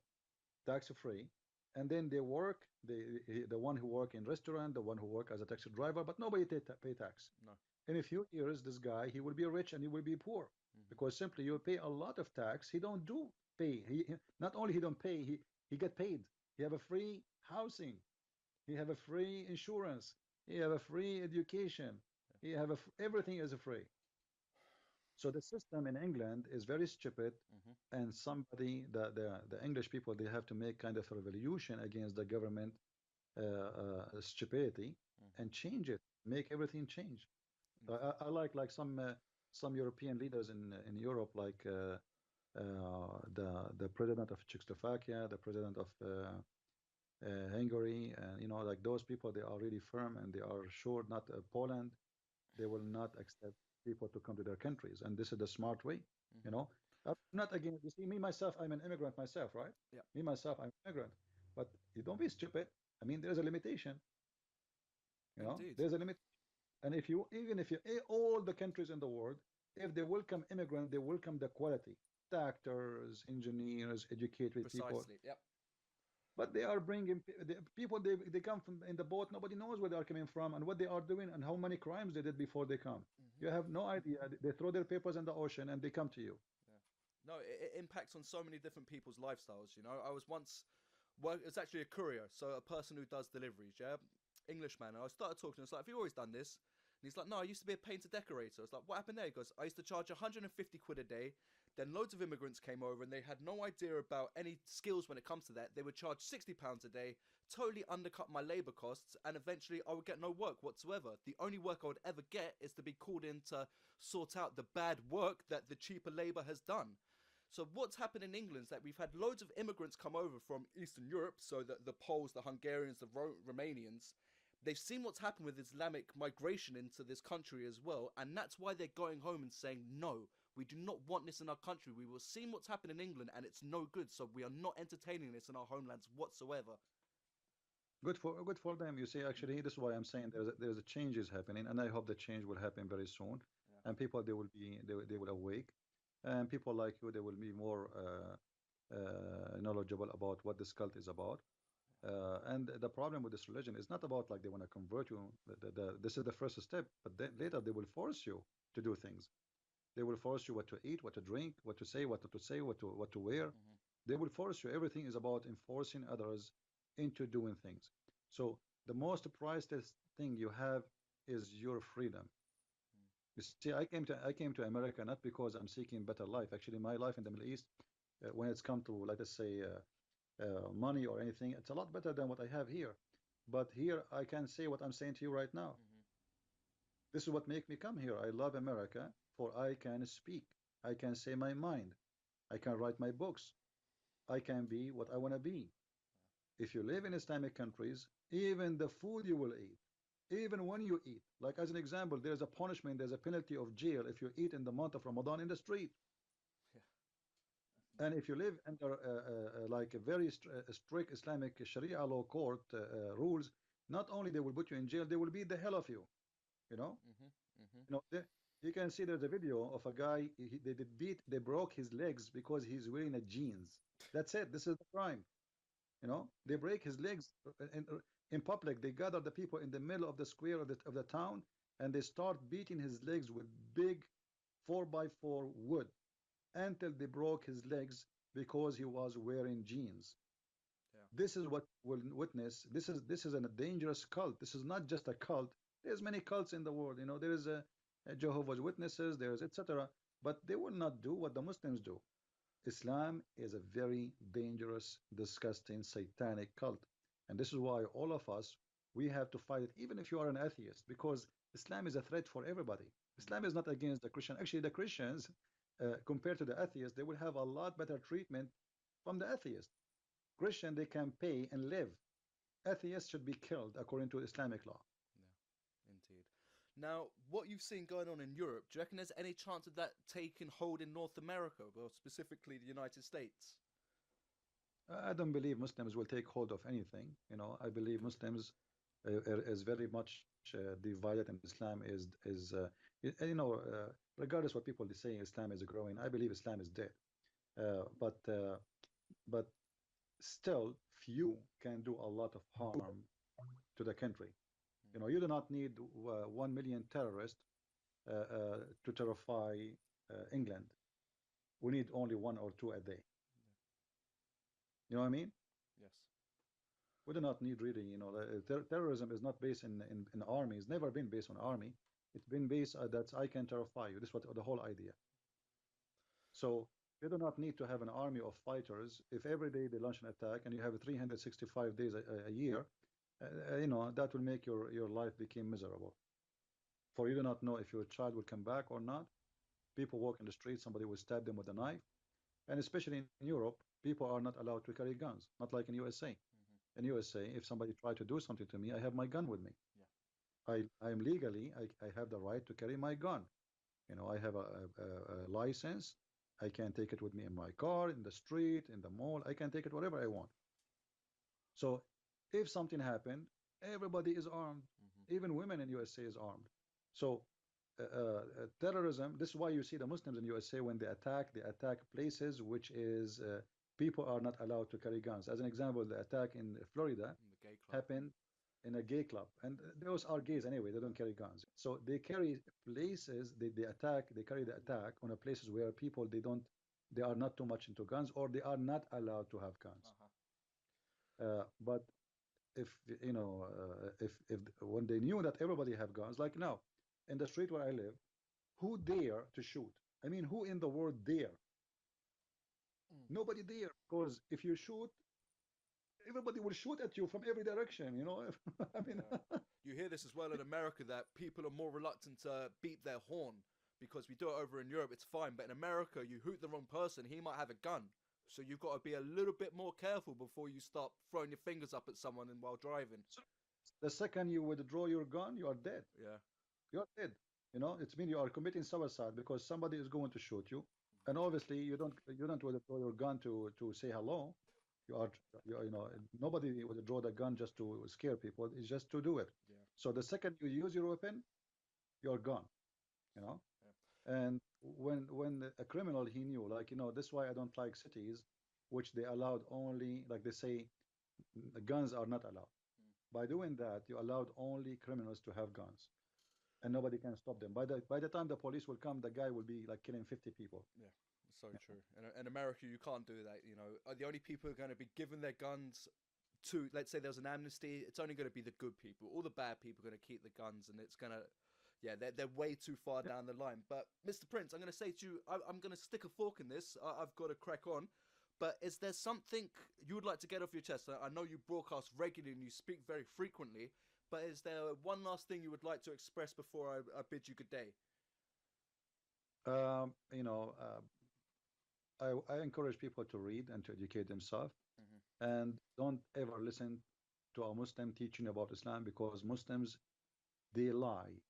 tax free. And then they work, the one who work in restaurant, the one who work as a taxi driver, but nobody pay tax. No. In a few years, this guy, he will be rich and he will be poor, Hmm. because simply you pay a lot of tax. He don't do pay. Not only he don't pay, he get paid. He have a free housing. He have a free insurance. He have a free education. He have everything is free. So the system in England is very stupid, Hmm. and the English people, they have to make kind of a revolution against the government stupidity Hmm. and change it, make everything change. Indeed. I like some European leaders in Europe, like the president of Czechoslovakia, the president of Hungary, and like those people, they are really firm and they are sure. Not Poland, they will not accept people to come to their countries, and this is the smart way. You Hmm. know, I'm not again. You see, me myself, I'm an immigrant myself, right? Yeah. Me myself, I'm an immigrant, but you don't be stupid. I mean, there's a limitation. Indeed. There's a limit. And if you, even if you, all the countries in the world, if they welcome immigrant, they welcome the quality, doctors, engineers, educated people. Precisely. Yep. But they are bringing the people, they come from in the boat. Nobody knows where they are coming from and what they are doing and how many crimes they did before they come. Hmm. You have no idea. They throw their papers in the ocean and they come to you. Yeah. No, it impacts on so many different people's lifestyles. I was once it's actually a courier, so a person who does deliveries. Yeah, Englishman. And I started talking. It's like, have you always done this? And he's like, no, I used to be a painter decorator. I was like, what happened there? He goes, I used to charge 150 quid a day. Then loads of immigrants came over and they had no idea about any skills when it comes to that. They would charge £60 a day, totally undercut my labour costs, and eventually I would get no work whatsoever. The only work I would ever get is to be called in to sort out the bad work that the cheaper labour has done. So what's happened in England is that we've had loads of immigrants come over from Eastern Europe, so the Poles, the Hungarians, the Romanians. They've seen what's happened with Islamic migration into this country as well, and that's why they're going home and saying, no, we do not want this in our country. We were seeing what's happened in England, and it's no good, so we are not entertaining this in our homelands whatsoever. Good for them. You see, actually, this is why I'm saying there's a change is happening, and I hope the change will happen very soon. Yeah. And people they will awake, and people like you they will be more knowledgeable about what this cult is about. And the problem with this religion is not about like they want to convert you. This is the first step, but then later they will force you to do things. They will force you what to eat, what to drink, what to say, what not to say, what to wear. Mm-hmm. They will force you. Everything is about enforcing others into doing things. So the most priceless thing you have is your freedom. You see, I came to America not because I'm seeking better life. Actually, my life in the Middle East, when it's come to let us say money or anything, it's a lot better than what I have here. But here I can say what I'm saying to you right now. Mm-hmm. This is what make me come here. I love America, for I can speak. I can say my mind. I can write my books. I can be what I want to be. If you live in Islamic countries, even the food you will eat, even when you eat, like as an example, there's a punishment, there's a penalty of jail if you eat in the month of Ramadan in the street. Yeah. And if you live under like a very strict Islamic Sharia law court rules, not only they will put you in jail, they will beat the hell of you. You know, Mm-hmm. Mm-hmm. you know. You can see there's a video of a guy. They broke his legs because he's wearing a jeans. That's it. This is the crime. You know, they break his legs in public. They gather the people in the middle of the square of the town, and they start beating his legs with big 4x4 wood until they broke his legs because he was wearing jeans. Yeah. This is what we'll witness. This is a dangerous cult. This is not just a cult. There's many cults in the world. You know, there is a Jehovah's Witnesses. There's etc. But they will not do what the Muslims do. Islam is a very dangerous, disgusting, satanic cult. And this is why all of us, we have to fight it, even if you are an atheist, because Islam is a threat for everybody. Islam is not against the Christian. Actually, the Christians, compared to the atheists, they will have a lot better treatment from the atheist. Christian, they can pay and live. Atheists should be killed according to Islamic law. Yeah, indeed. Now, what you've seen going on in Europe, do you reckon there's any chance of that taking hold in North America, or specifically the United States? I don't believe Muslims will take hold of anything. You know, I believe Good. Muslims is very much divided, and Islam you know, regardless what people say, Islam is growing. I believe Islam is dead. But still, few can do a lot of harm to the country. You know, you do not need 1 million terrorists to terrify England. We need only one or two a day. You know what I mean? Yes. We do not need really, you know, terrorism is not based in army. It's never been based on army. It's been based that I can terrify you. This is what the whole idea. So you do not need to have an army of fighters. If every day they launch an attack and you have 365 days a year, you know, that will make your life become miserable. For you do not know if your child will come back or not. People walk in the street, somebody will stab them with a knife. And especially in Europe, people are not allowed to carry guns, not like in USA. Mm-hmm. In USA, if somebody tried to do something to me, I have my gun with me. Yeah. I am legally, I have the right to carry my gun. You know, I have a license. I can take it with me in my car, in the street, in the mall. I can take it wherever I want. So if something happened, everybody is armed. Mm-hmm. Even women in USA is armed. So terrorism, this is why you see the Muslims in USA, when they attack places which is people are not allowed to carry guns. As an example, the attack in Florida In the gay club. happened in a gay club, and those are gays anyway, they don't carry guns. So they carry places, they carry the attack on a places where people they are not too much into guns, or they are not allowed to have guns. But if you know, if when they knew that everybody have guns, like now in the street where I live, who dare to shoot? I mean, who in the world dare? Mm. Nobody dare, because if you shoot, everybody will shoot at you from every direction. You know, I mean, Yeah. You hear this as well in America, that people are more reluctant to beep their horn because we do it over in Europe, it's fine. But in America, you hoot the wrong person, he might have a gun. So you've got to be a little bit more careful before you start throwing your fingers up at someone and while driving. So the second you withdraw your gun, you are dead. Yeah. You're dead. You know, it's mean you are committing suicide because somebody is going to shoot you, and obviously you don't withdraw your gun to say hello. You are you know nobody withdraw the gun just to scare people. It's just to do it. Yeah. So the second you use your weapon, you're gone. You know. Yeah. And when a criminal he knew, like this is why I don't like cities which they allowed only, like they say, the guns are not allowed. By doing that, you allowed only criminals to have guns, and nobody can stop them. By the time the police will come, the guy will be like killing 50 people. Yeah, so true. In America, you can't do that. The only people who are going to be given their guns to, let's say there's an amnesty, it's only going to be the good people. All the bad people are going to keep the guns, and it's going to, yeah, they're way too far down the line. But Mr. Prince, I'm going to say to you, I'm going to stick a fork in this. I've got to crack on. But is there something you would like to get off your chest? I know you broadcast regularly and you speak very frequently. But is there one last thing you would like to express before I bid you good day? Um, you know, I encourage people to read and to educate themselves, and don't ever listen to a Muslim teaching about Islam, because Muslims, they lie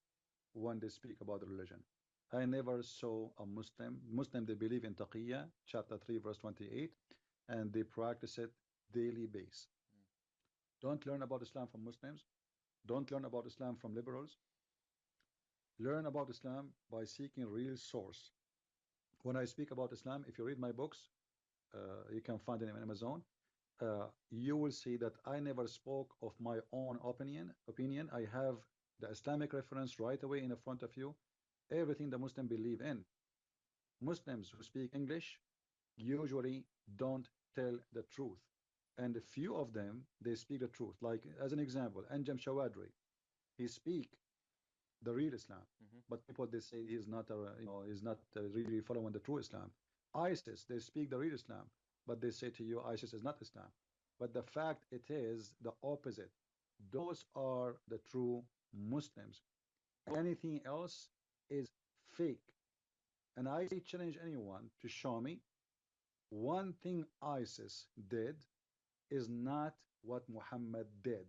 when they speak about the religion. I never saw a Muslim they believe in taqiyya, chapter 3 verse 28, and they practice it daily base. Don't learn about Islam from Muslims. Don't learn about Islam from liberals. Learn about Islam by seeking real source. When I speak about Islam, if you read my books, you can find them on Amazon. You will see that I never spoke of my own opinion. I have the Islamic reference right away in the front of you. Everything the Muslim believe in. Muslims who speak English usually don't tell the truth, and a few of them, they speak the truth. Like as an example, Anjem Shawadri, he speak the real Islam, but people they say he's not he's not really following the true Islam. ISIS, they speak the real Islam, but they say to you ISIS is not Islam. But the fact it is the opposite. Those are the true Muslims. Anything else is fake. And I challenge anyone to show me one thing ISIS did is not what Muhammad did.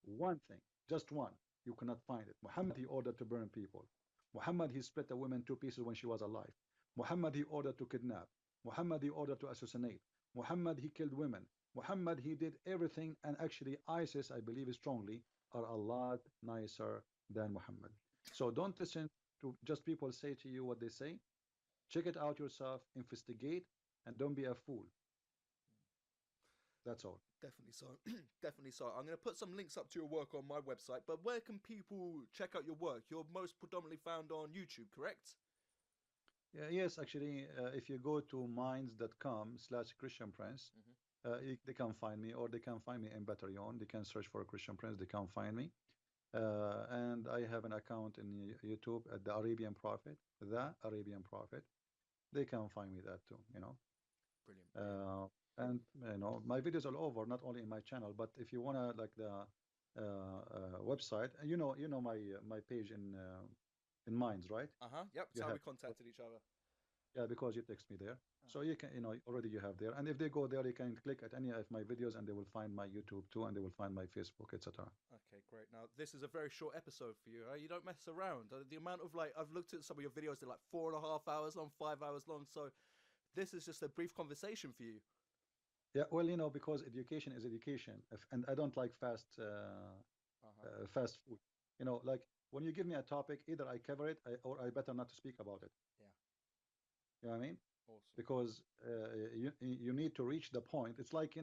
One thing, just one. You cannot find it. Muhammad, he ordered to burn people. Muhammad, he split a woman two pieces when she was alive. Muhammad, he ordered to kidnap. Muhammad, he ordered to assassinate. Muhammad, he killed women. Muhammad, he did everything. And actually, ISIS, I believe strongly, are a lot nicer than Muhammad. So don't listen to just people say to you what they say. Check it out yourself, investigate, and don't be a fool. That's all. Definitely so. Definitely so. I'm going to put some links up to your work on my website, but where can people check out your work? You're most predominantly found on YouTube, correct? Yeah, yes, actually, if you go to minds.com/Christian Prince, they can find me, or they can find me in Batarion. They can search for Christian Prince, they can find me. And I have an account in YouTube at the Arabian Prophet, They can find me that too, Brilliant. And my videos are all over, not only in my channel, but if you wanna like the website, my page in Minds, right? Yep. That's how we contacted each other. Yeah, because you text me there. So you can, already you have there. And if they go there, they can click at any of my videos and they will find my YouTube too, and they will find my Facebook, etc. Okay, great. Now, this is a very short episode for you. You don't mess around. The amount of I've looked at some of your videos, they're like 4.5 hours long, 5 hours long. So this is just a brief conversation for you. Yeah, well, because education is education, and I don't like fast food. Like when you give me a topic, either I cover it, or I better not to speak about it. Yeah. You know what I mean? Awesome. Because you need to reach the point. It's like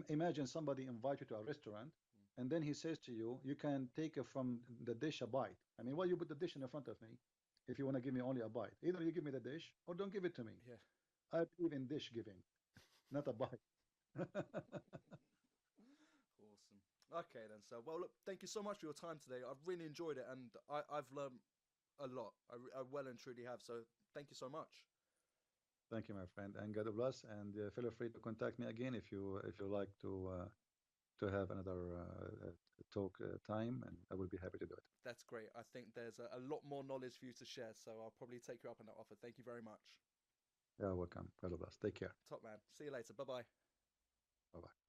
imagine somebody invite you to a restaurant, and then he says to you, you can take from the dish a bite. I mean, why you put the dish in front of me if you want to give me only a bite? Either you give me the dish or don't give it to me. Yeah. I believe in dish giving, not a bite. Awesome. Okay then. So, well, look, thank you so much for your time today. I've really enjoyed it, and I've learned a lot. I well and truly have. So, thank you so much. Thank you, my friend, and God bless. And feel free to contact me again if you like to have another talk time, and I will be happy to do it. That's great. great. I think there's a lot more knowledge for you to share, so I'll probably take you up on that offer. Thank you very much. Yeah, welcome. God bless. Take care. Top man. See you later. Bye bye. Bye bye.